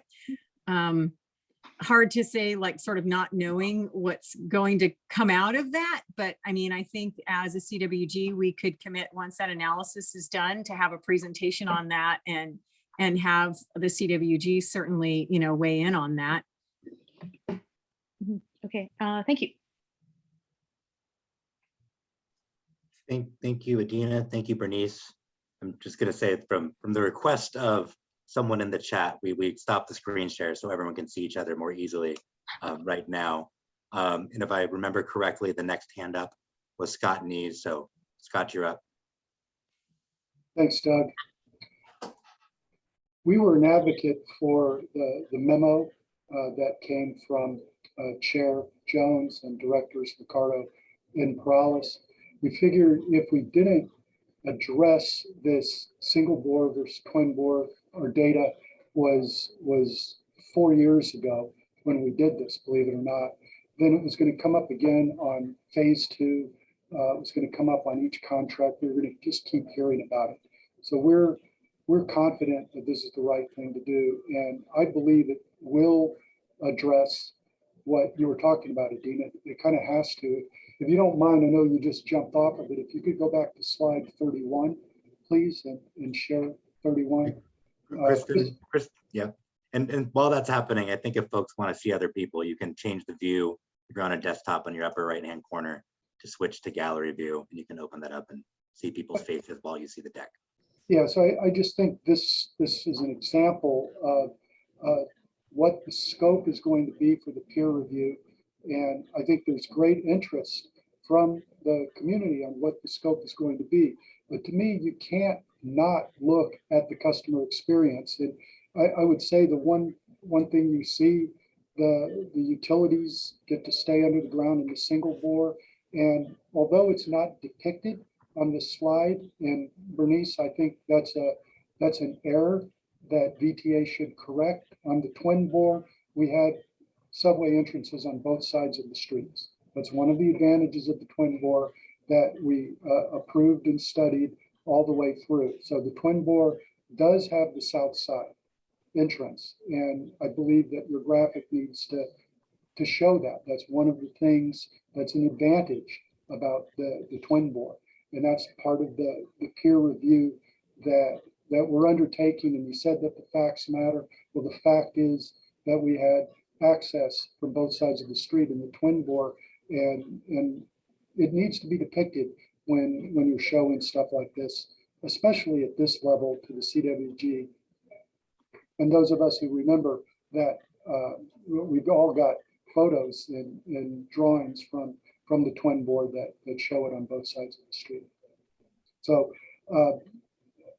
hard to say, like sort of not knowing what's going to come out of that. But I mean, I think as a CWG, we could commit once that analysis is done to have a presentation on that and have the CWG certainly, you know, weigh in on that. Okay, thank you. Thank you, Adina. Thank you, Bernice. I'm just going to say from the request of someone in the chat, we stopped the screen share so everyone can see each other more easily right now. And if I remember correctly, the next hand up was Scott Nees. So Scott, you're up. Thanks, Doug. We were an advocate for the memo that came from Chair Jones and Directors Ricardo and Perales. We figured if we didn't address this single bore versus twin bore, our data was 4 years ago when we did this, believe it or not. Then it was going to come up again on phase 2. It was going to come up on each contract. We were going to just keep hearing about it. So we're confident that this is the right thing to do, and I believe it will address what you were talking about, Adina. It kind of has to. If you don't mind, I know you just jumped off of it. If you could go back to slide 31, please, and share 31. Chris, yeah. And while that's happening, I think if folks want to see other people, you can change the view. If you're on a desktop on your upper right-hand corner to switch to gallery view, and you can open that up and see people's faces while you see the deck. Yeah, so I just think this is an example of what the scope is going to be for the peer review. And I think there's great interest from the community on what the scope is going to be. But to me, you can't not look at the customer experience. And I would say the one thing you see, the utilities get to stay under the ground in the single bore. And although it's not depicted on this slide, and Bernice, I think that's an error that VTA should correct. On the twin bore, we had subway entrances on both sides of the streets. That's one of the advantages of the twin bore that we approved and studied all the way through. So the twin bore does have the south side entrance, and I believe that your graphic needs to show that. That's one of the things that's an advantage about the twin bore, and that's part of the peer review that we're undertaking. And you said that the facts matter. Well, the fact is that we had access from both sides of the street in the twin bore, and it needs to be depicted when you're showing stuff like this, especially at this level to the CWG. And those of us who remember that we've all got photos and drawings from the twin bore that show it on both sides of the street. So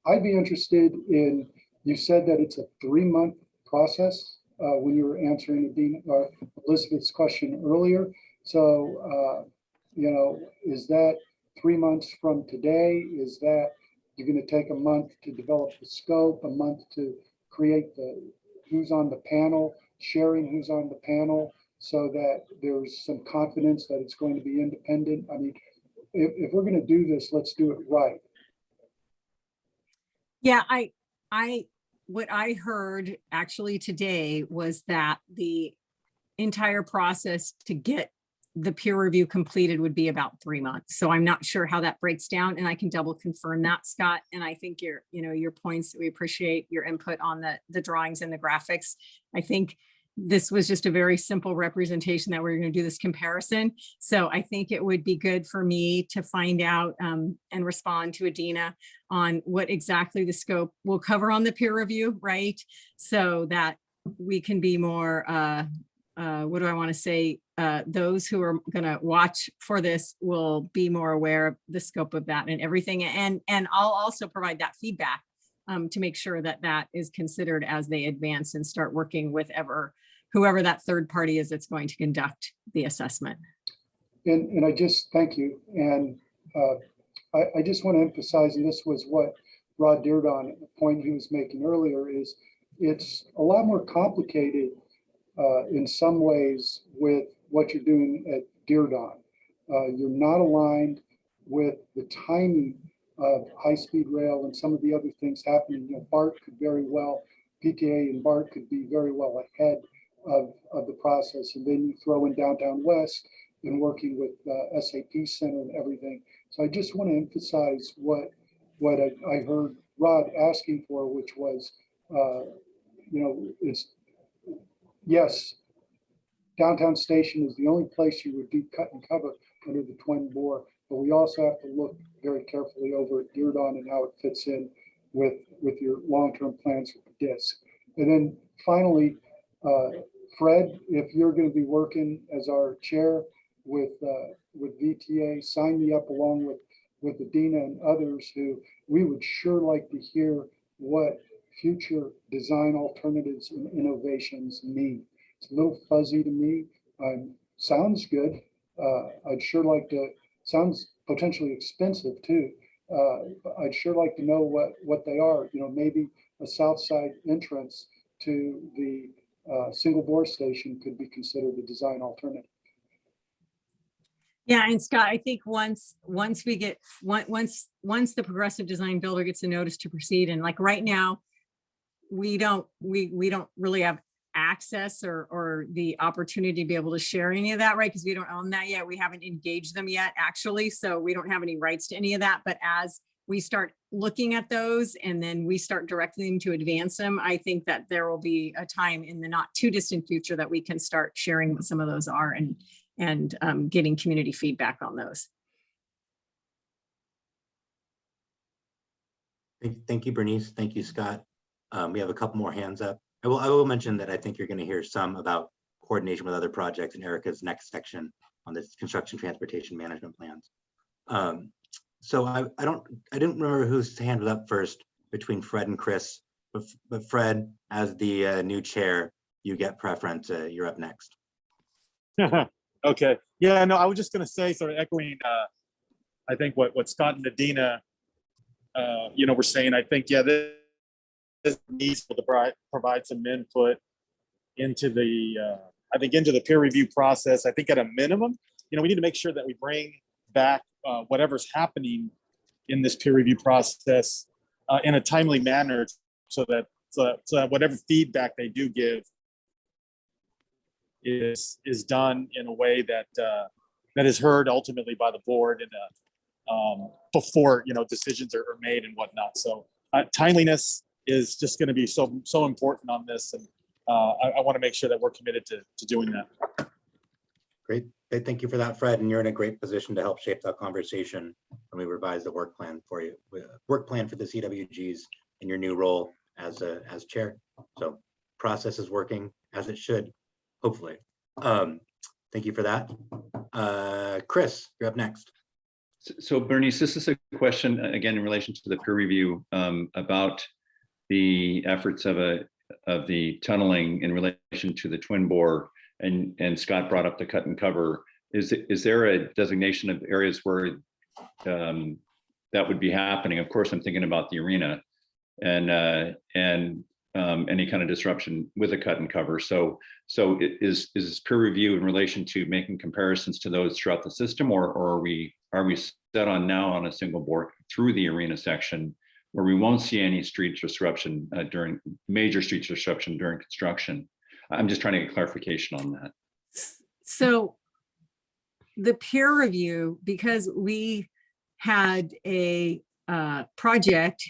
I'd be interested in, you said that it's a 3-month process when you were answering Elizabeth's question earlier. So, you know, is that 3 months from today? Is that you're going to take a month to develop the scope, a month to create the who's on the panel, sharing who's on the panel, so that there's some confidence that it's going to be independent? I mean, if we're going to do this, let's do it right. Yeah, what I heard actually today was that the entire process to get the peer review completed would be about 3 months. So I'm not sure how that breaks down, and I can double confirm that, Scott. And I think your points, we appreciate your input on the drawings and the graphics. I think this was just a very simple representation that we're going to do this comparison. So I think it would be good for me to find out and respond to Adina on what exactly the scope will cover on the peer review, right? So that we can be more, what do I want to say? Those who are going to watch for this will be more aware of the scope of that and everything. And I'll also provide that feedback to make sure that that is considered as they advance and start working with whoever that third party is that's going to conduct the assessment. And I just thank you. And I just want to emphasize, and this was what Rod Diridon, the point he was making earlier, is it's a lot more complicated in some ways with what you're doing at Diridon. You're not aligned with the timing of high-speed rail and some of the other things happening. You know, BART could very well, VTA and BART could be very well ahead of the process. And then you throw in Downtown West and working with SAP Center and everything. So I just want to emphasize what I heard Rod asking for, which was, is yes, downtown station is the only place you would do cut and cover under the twin bore, but we also have to look very carefully over at Diridon and how it fits in with your long-term plans for the disc. And then finally, Fred, if you're going to be working as our chair with VTA, sign me up along with Adina and others who we would sure like to hear what future design alternatives and innovations mean. It's a little fuzzy to me. Sounds good. I'd sure like to, sounds potentially expensive too. I'd sure like to know what they are. Maybe a south side entrance to the single bore station could be considered a design alternative. Yeah, and Scott, I think once we get once the progressive design builder gets a notice to proceed, and like right now, we don't really have access or the opportunity to be able to share any of that, right? Because we don't own that yet. We haven't engaged them yet, actually. So we don't have any rights to any of that. But as we start looking at those and then we start directing them to advance them, I think that there will be a time in the not too distant future that we can start sharing what some of those are and getting community feedback on those. Thank you, Bernice. Thank you, Scott. We have a couple more hands up. I will mention that I think you're going to hear some about coordination with other projects in Erica's next section on this construction transportation management plans. So I didn't remember whose hand was up first between Fred and Chris, but Fred, as the new chair, you get preference. You're up next. Okay. Yeah, no, I was just going to say, sort of echoing, I think what Scott and Adina, were saying. I think, yeah, this needs to provide some input into the, into the peer review process. I think at a minimum, we need to make sure that we bring back whatever's happening in this peer review process in a timely manner, so that whatever feedback they do give is done in a way that that is heard ultimately by the board and before decisions are made and whatnot. So timeliness is just going to be so important on this, and I want to make sure that we're committed to doing that. Great. Thank you for that, Fred. And you're in a great position to help shape that conversation when we revise the work plan for you, work plan for the CWGs in your new role as chair. So process is working as it should, hopefully. Thank you for that. Chris, you're up next. So Bernice, this is a question again in relation to the peer review about the efforts of the tunneling in relation to the twin bore, and Scott brought up the cut and cover. Is there a designation of areas where that would be happening? Of course, I'm thinking about the arena and any kind of disruption with a cut and cover. So is this peer review in relation to making comparisons to those throughout the system, or are we set on now on a single bore through the arena section where we won't see any street disruption during major street disruption during construction? I'm just trying to get clarification on that. So the peer review, because we had a project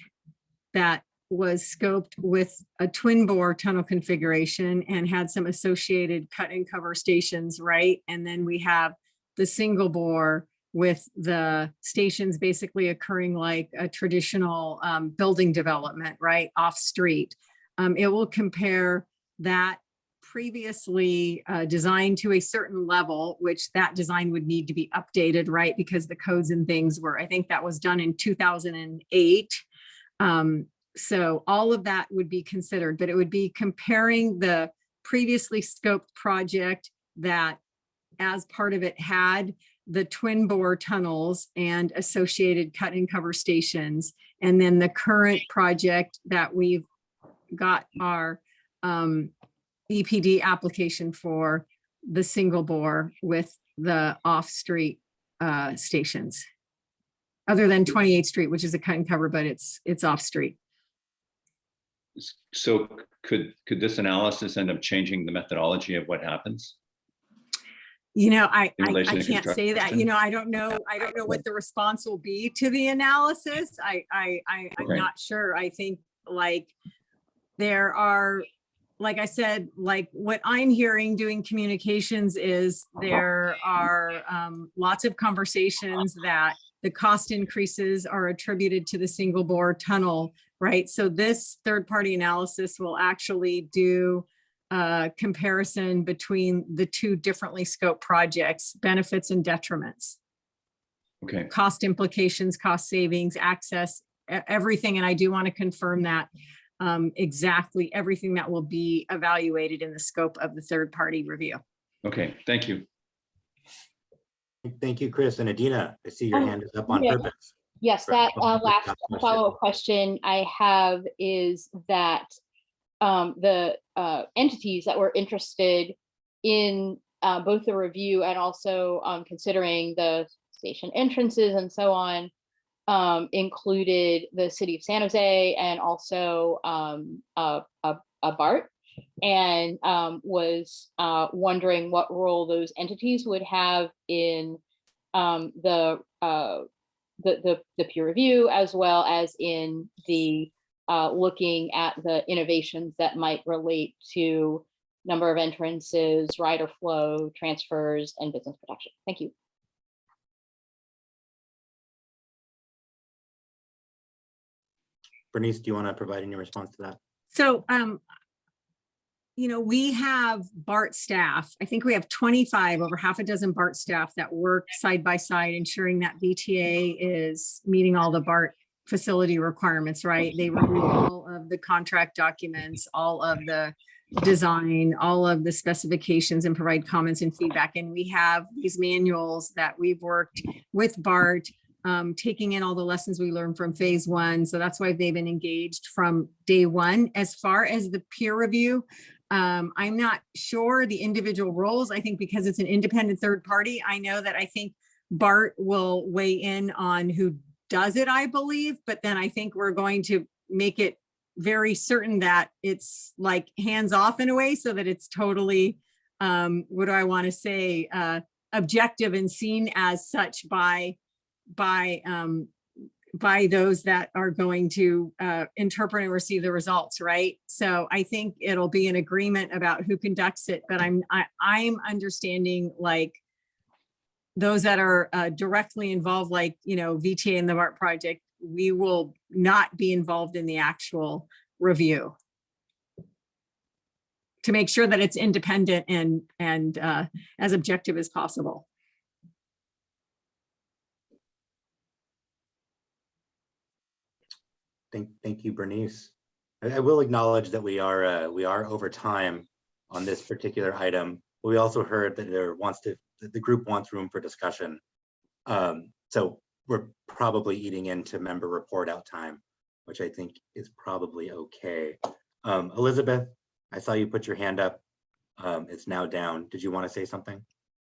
that was scoped with a twin bore tunnel configuration and had some associated cut and cover stations, right? And then we have the single bore with the stations basically occurring like a traditional building development, right, off street. It will compare that previously designed to a certain level, which that design would need to be updated, right? Because the codes and things were, I think that was done in 2008. So all of that would be considered, but it would be comparing the previously scoped project that as part of it had the twin bore tunnels and associated cut and cover stations. And then the current project that we've got our EPD application for, the single bore with the off-street stations, other than 28th Street, which is a cut and cover, but it's off-street. So could this analysis end up changing the methodology of what happens? You know, In I relation to can't say that. construction? You know, I don't know what the response will be to the analysis. I'm Okay. not sure. I think like there are, like I said, like what I'm hearing doing communications is there are lots of conversations that the cost increases are attributed to the single bore tunnel, right? So this third-party analysis will actually do a comparison between the two differently scoped projects, benefits and detriments, Okay, cost implications, cost savings, access, everything. And I do want to confirm that exactly everything that will be evaluated in the scope of the third-party review. okay, thank you. Thank you, Chris. And Adina, I see your hand is up on yeah. purpose. Yes, For that helping with last that question. follow-up question I have is that the entities that were interested in both the review and also considering the station entrances and so on included the city of San Jose and also a BART, and was wondering what role those entities would have in the peer review, as well as in the looking at the innovations that might relate to number of entrances, rider flow, transfers, and business protection. Thank you. Bernice, do you want to provide any response to that? So, you know, we have BART staff. I think we have 25, over half a dozen BART staff that work side by side, ensuring that VTA is meeting all the BART facility requirements, right? They review all of the contract documents, all of the design, all of the specifications, and provide comments and feedback. And we have these manuals that we've worked with BART, taking in all the lessons we learned from phase one. So that's why they've been engaged from day one. As far as the peer review, I'm not sure the individual roles. I think because it's an independent third party, I know that I think BART will weigh in on who does it, I believe, but then I think we're going to make it very certain that it's like hands off in a way so that it's totally, what do I want to say, objective and seen as such by those that are going to interpret and receive the results, right? So I think it'll be an agreement about who conducts it, but I'm understanding like those that are directly involved, like, you know, VTA and the BART project, we will not be involved in the actual review to make sure that it's independent and as objective as possible. Thank you, Bernice. I will acknowledge that we are over time on this particular item. We also heard that the group wants room for discussion. So we're probably eating into member report out time, which I think is probably okay. Elizabeth, I saw you put your hand up. It's now down. Did you want to say something?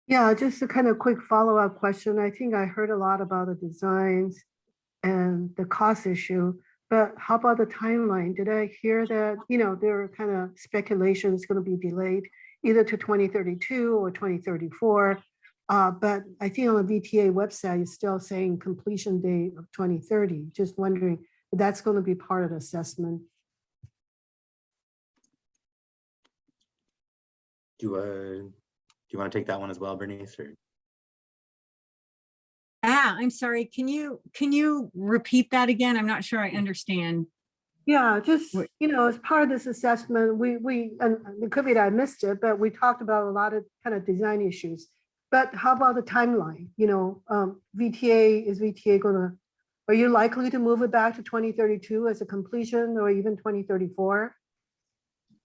Yeah, just a kind of quick follow-up question. I think I heard a lot about the designs and the cost issue, but how about the timeline? Did I hear that, you know, there are kind of speculation it's going to be delayed either to 2032 or 2034? But I think on the VTA website, it's still saying completion date of 2030. Just wondering if that's going to be part of the assessment. Do you want to take that one as well, Bernice? Or? I'm sorry. Can you repeat that again? I'm not sure I understand. Yeah, just, you know, as part of this assessment, and it could be that I missed it, but we talked about a lot of kind of design issues. But how about the timeline? You know, is VTA gonna, are you likely to move it back to 2032 as a completion or even 2034?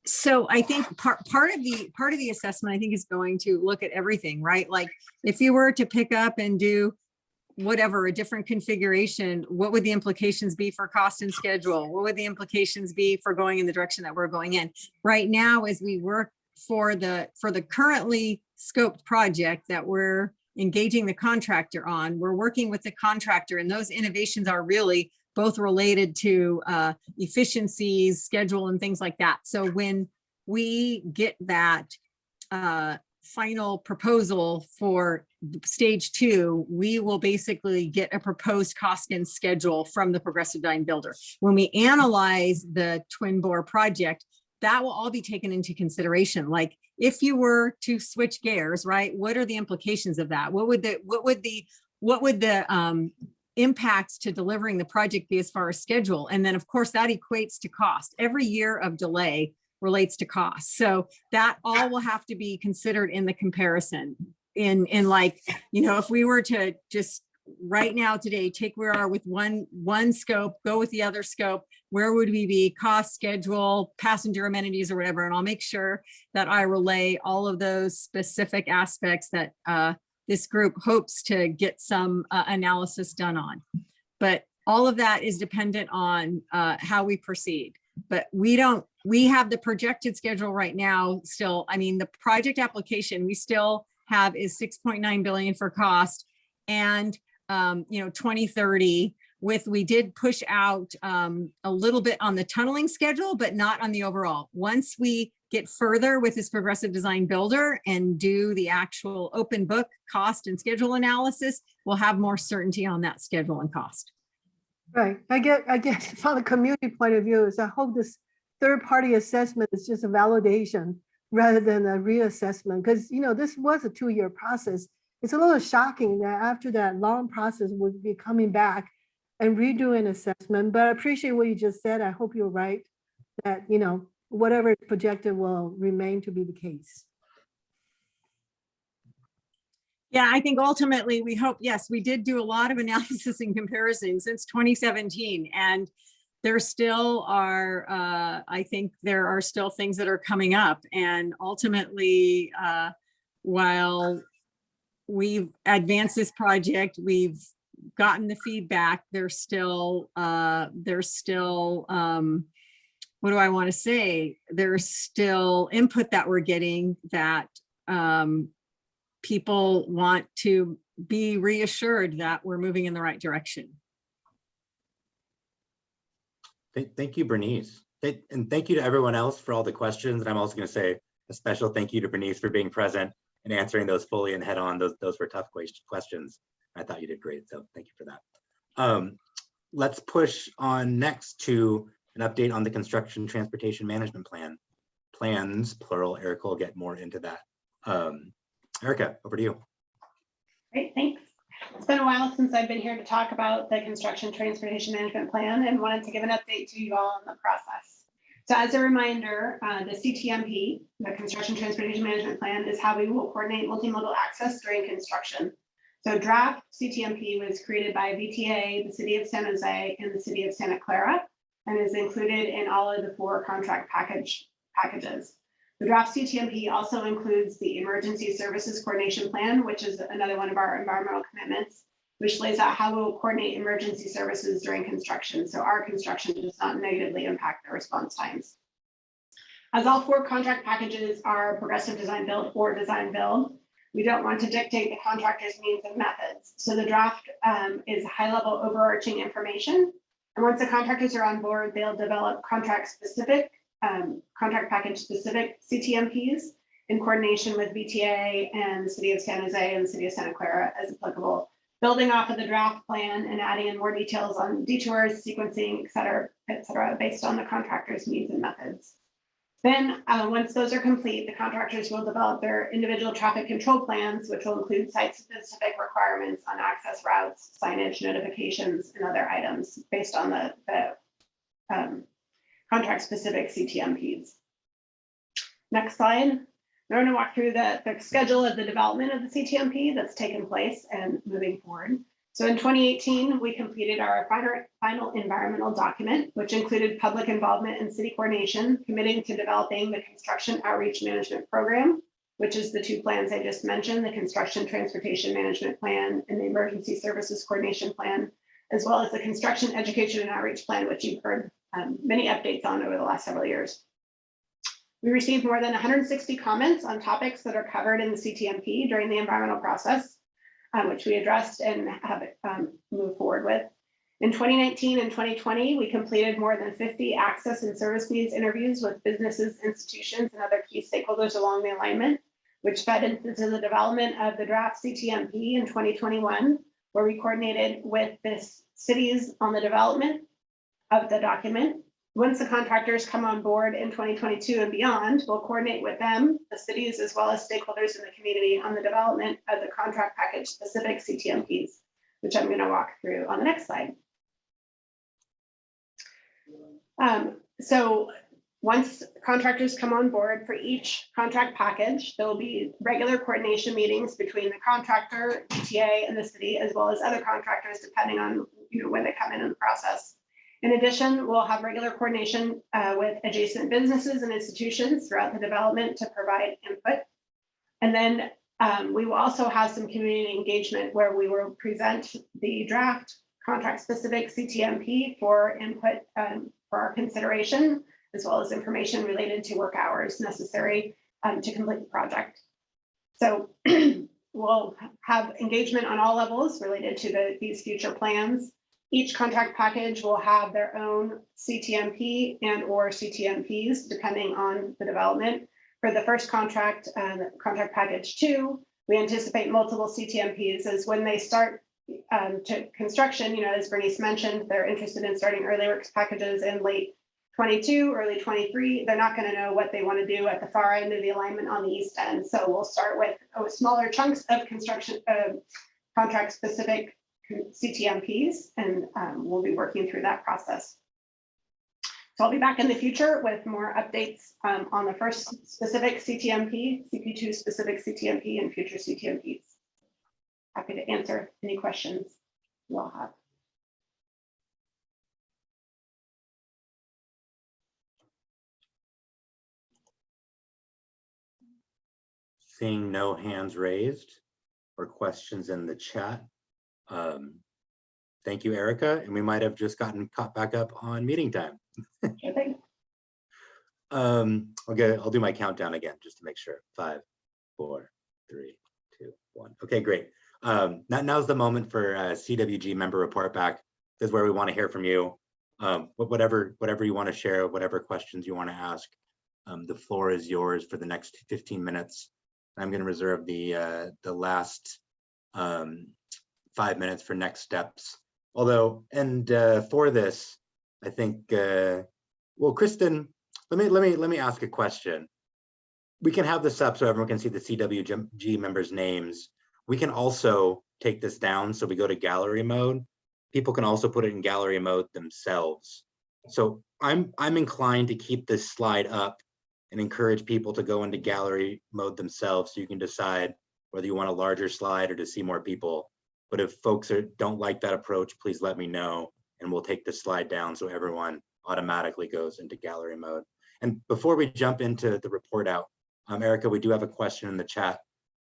So I think part of the assessment, I think, is going to look at everything, right? Like if you were to pick up and do whatever, a different configuration, what would the implications be for cost and schedule? What would the implications be for going in the direction that we're going in? Right now, as we work for the currently scoped project that we're engaging the contractor on, we're working with the contractor, and those innovations are really both related to efficiencies, schedule, and things like that. So when we get that final proposal for stage 2, we will basically get a proposed cost and schedule from the Progressive Design Builder. When we analyze the twin bore project, that will all be taken into consideration. Like if you were to switch gears, right? What are the implications of that? What would the impacts to delivering the project be as far as schedule? And then of course that equates to cost. Every year of delay relates to cost. So that all will have to be considered in the comparison. In like, you know, if we were to just right now today, take where we are with one scope, go with the other scope, where would we be, cost, schedule, passenger amenities or whatever. And I'll make sure that I relay all of those specific aspects that this group hopes to get some analysis done on. But all of that is dependent on how we proceed. But we have the projected schedule right now still. I mean, the project application we still have is 6.9 billion for cost, and 2030 we did push out a little bit on the tunneling schedule, but not on the overall. Once we get further with this Progressive Design Builder and do the actual open book cost and schedule analysis, we'll have more certainty on that schedule and cost. Right. I guess from the community point of view is I hope this third-party assessment is just a validation rather than a reassessment, because this was a 2-year process. It's a little shocking that after that long process would be coming back and redoing assessment. But I appreciate what you just said. I hope you're right that whatever is projected will remain to be the case. Yeah, I think ultimately we hope, yes, we did do a lot of analysis and comparison since 2017, and there still are, I think there are still things that are coming up. And ultimately, while we've advanced this project, we've gotten the feedback, there's still, what do I want to say? There's still input that we're getting that people want to be reassured that we're moving in the right direction. Thank you, Bernice. And thank you to everyone else for all the questions. And I'm also going to say a special thank you to Bernice for being present and answering those fully and head on. Those were tough questions. I thought you did great. So thank you for that. Let's push on next to an update on the construction transportation management plan. Plans, plural. Erica will get more into that. Erica, over to you. Great, thanks. It's been a while since I've been here to talk about the construction transportation management plan and wanted to give an update to you all on the process. So as a reminder, the Ctmp, the construction transportation management plan, is how we will coordinate multimodal access during construction. So draft Ctmp was created by VTA, the City of San Jose, and the City of Santa Clara, and is included in all of the 4 contract packages. The draft Ctmp also includes the Emergency Services Coordination Plan, which is another one of our environmental commitments, which lays out how we'll coordinate emergency services during construction, so our construction does not negatively impact the response times. As all 4 contract packages are progressive design build or design build, we don't want to dictate the contractor's means and methods. So the draft is high-level overarching information. And once the contractors are on board, they'll develop contract package specific Ctmps in coordination with VTA and the City of San Jose and the City of Santa Clara as applicable, building off of the draft plan and adding in more details on detours, sequencing, et cetera, based on the contractor's needs and methods. Then once those are complete, the contractors will develop their individual traffic control plans, which will include site-specific requirements on access routes, signage, notifications, and other items based on the contract-specific Ctmps. Next slide. I'm going to walk through the schedule of the development of the Ctmp that's taken place and moving forward. So in 2018, we completed our final environmental document, which included public involvement and city coordination, committing to developing the Construction Outreach Management Program, which is the 2 plans I just mentioned, the Construction Transportation Management Plan and the Emergency Services Coordination Plan, as well as the Construction Education and Outreach Plan, which you've heard many updates on over the last several years. We received more than 160 comments on topics that are covered in the Ctmp during the environmental process, which we addressed and have moved forward with. In 2019 and 2020, we completed more than 50 access and service needs interviews with businesses, institutions, and other key stakeholders along the alignment, which fed into the development of the draft CTMP in 2021, where we coordinated with the cities on the development of the document. Once the contractors come on board in 2022 and beyond, we'll coordinate with them, the cities, as well as stakeholders in the community on the development of the contract package specific CTMPs, which I'm going to walk through on the next slide. So once contractors come on board for each contract package, there will be regular coordination meetings between the contractor, VTA, and the city, as well as other contractors, depending on when they come in the process. In addition, we'll have regular coordination with adjacent businesses and institutions throughout the development to provide input. And then we will also have some community engagement where we will present the draft contract specific CTMP for input for our consideration, as well as information related to work hours necessary to complete the project. So we'll have engagement on all levels related to these future plans. Each contract package will have their own CTMP and or CTMPs, depending on the development. For the first contract, contract package 2, we anticipate multiple CTMPs as when they start to construction, as Bernice mentioned, they're interested in starting early works packages in late 22, early 23. They're not going to know what they want to do at the far end of the alignment on the east end. So we'll start with smaller chunks of construction contract specific CTMPs, and we'll be working through that process. So I'll be back in the future with more updates on the first specific CTMP, CP2 specific CTMP, and future CTMPs. Happy to answer any questions you all have. Seeing no hands raised or questions in the chat. Thank you, Erica. And we might have just gotten caught back up on meeting time. Okay. Okay, I'll do my countdown again just to make sure. 5, 4, 3, 2, 1. Okay, great. Now's the moment for CWG member report back. This is where we want to hear from you. Whatever you want to share, whatever questions you want to ask. The floor is yours for the next 15 minutes. I'm going to reserve the last 5 minutes for next steps. Although, and for this, I think, well, Kristen, let me ask a question. We can have this up so everyone can see the CWG members' names. We can also take this down so we go to gallery mode. People can also put it in gallery mode themselves. So I'm inclined to keep this slide up and encourage people to go into gallery mode themselves so you can decide whether you want a larger slide or to see more people. But if folks don't like that approach, please let me know and we'll take the slide down so everyone automatically goes into gallery mode. And before we jump into the report out, Erica, we do have a question in the chat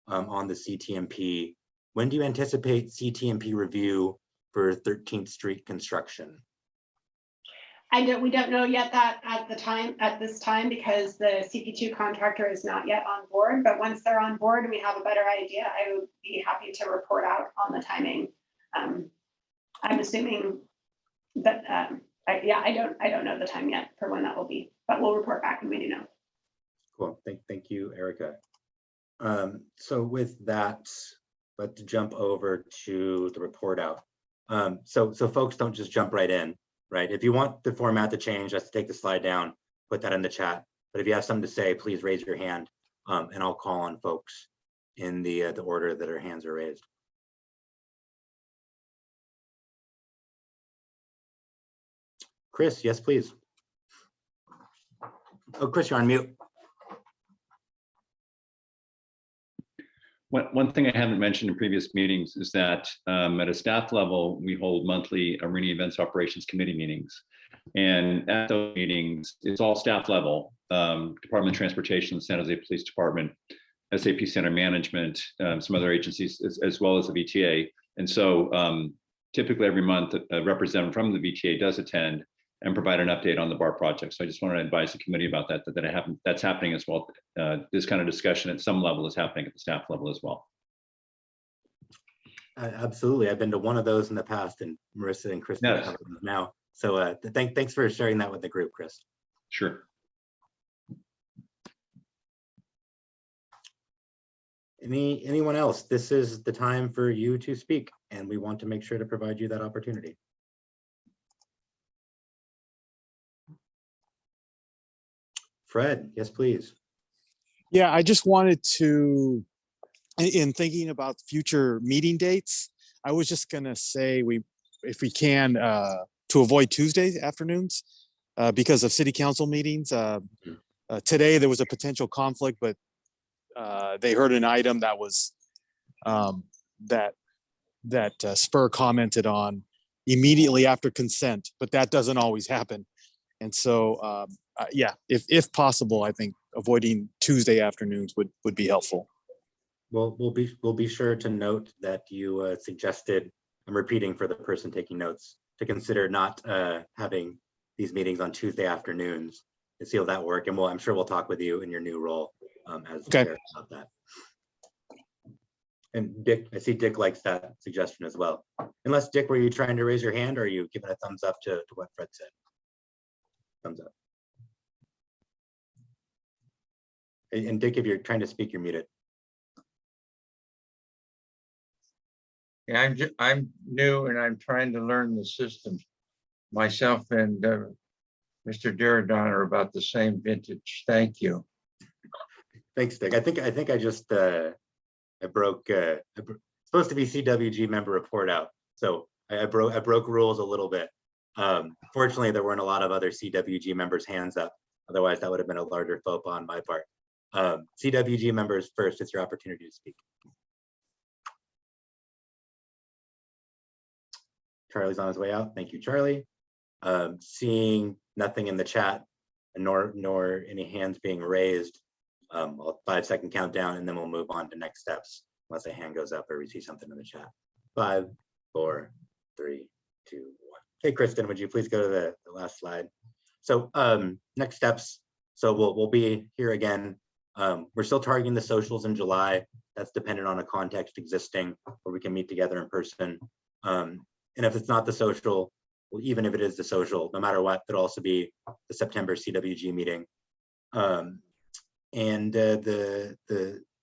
on the CTMP. When do you anticipate CTMP review for 13th Street construction? We don't know yet that at this time because the CP2 contractor is not yet on board, but once they're on board and we have a better idea, I would be happy to report out on the timing. I'm assuming that I don't know the time yet for when that will be, but we'll report back when we do know. Cool, thank you, Erica. So with that, let's jump over to the report out. So folks don't just jump right in, right? If you want the format to change, just take the slide down, put that in the chat. But if you have something to say, please raise your hand and I'll call on folks in the order that our hands are raised. Chris, yes, please. Oh, Chris, you're on mute. One thing I haven't mentioned in previous meetings is that at a staff level, we hold monthly Arena Events Operations Committee meetings. And at those meetings, it's all staff level, Department of Transportation, San Jose Police Department, SAP Center Management, some other agencies, as well as the VTA. And so typically every month, a representative from the VTA does attend and provide an update on the BART project. So I just want to advise the committee about that, that's happening as well. This kind of discussion at some level is happening at the staff level as well. Absolutely. I've been to one of those in the past, and Marissa and Kristen Yes. have them now. So thanks for sharing that with the group, Chris. Sure. Anyone else? This is the time for you to speak, and we want to make sure to provide you that opportunity. Fred, yes, please. Yeah, I just wanted to, in thinking about future meeting dates, I was just gonna say if we can, to avoid Tuesday afternoons because of city council meetings. Today there was a potential conflict, but they heard an item that was that Spur commented on immediately after consent, but that doesn't always happen. And so, yeah, if possible, I think avoiding Tuesday afternoons would be helpful. Well, we'll be sure to note that you suggested, I'm repeating for the person taking notes, to consider not having these meetings on Tuesday afternoons to see how that work. And I'm sure we'll talk with you in your new role as chair about that. And Dick, I see Dick likes that suggestion as well. Unless Dick, were you trying to raise your hand, or are you giving a thumbs up to what Fred said? Thumbs up. And Dick, if you're trying to speak, you're muted. Yeah, I'm new and I'm trying to learn the system. Myself and Mr. Diridon are about the same vintage. Thank you. Thanks, Dick. I think I just I broke supposed to be CWG member report out, so I broke rules a little bit. Fortunately, there weren't a lot of other CWG members' hands up. Otherwise, that would have been a larger faux pas on my part. CWG members first, it's your opportunity to speak. Charlie's on his way out. Thank you, Charlie. Seeing nothing in the chat, nor any hands being raised, I'll 5-second countdown, and then we'll move on to next steps, unless a hand goes up or we see something in the chat. 5, 4, 3, 2, 1. Okay, Kristen, would you please go to the last slide? So next steps. So we'll be here again. We're still targeting the socials in July. That's dependent on a context existing where we can meet together in person. And if it's not the social, well, even if it is the social, no matter what, it'll also be the September CWG meeting. And the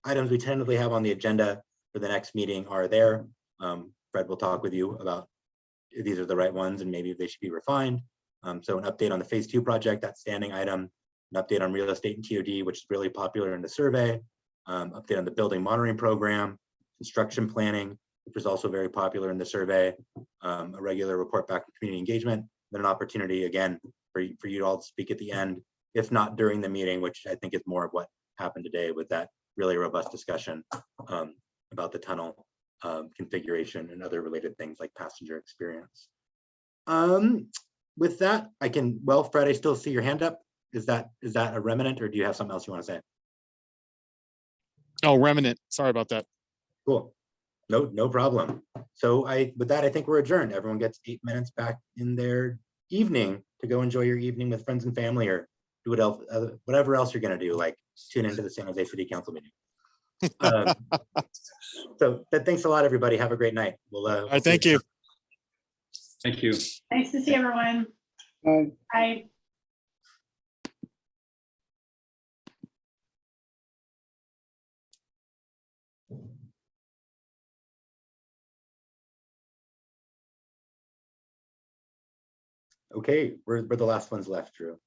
items we tentatively have on the agenda for the next meeting are there. Fred will talk with you about if these are the right ones and maybe they should be refined. So an update on the phase 2 project, that standing item, an update on real estate and TOD, which is really popular in the survey, update on the building monitoring program, construction planning, which is also very popular in the survey, a regular report back to community engagement, then an opportunity again for you all to speak at the end, if not during the meeting, which I think is more of what happened today with that really robust discussion about the tunnel configuration and other related things like passenger experience. With that, well, Fred, I still see your hand up. Is that a remnant, or do you have something else you want to say? Oh, remnant. Sorry about that. Cool. No problem. So with that, I think we're adjourned. Everyone gets 8 minutes back in their evening to go enjoy your evening with friends and family, or do whatever else you're going to do, like tune into the San Jose City Council meeting. So thanks a lot, everybody. Have a great night. All right, thank you. Thank you. Nice to see everyone. Bye. Okay, we're the last ones left, Drew.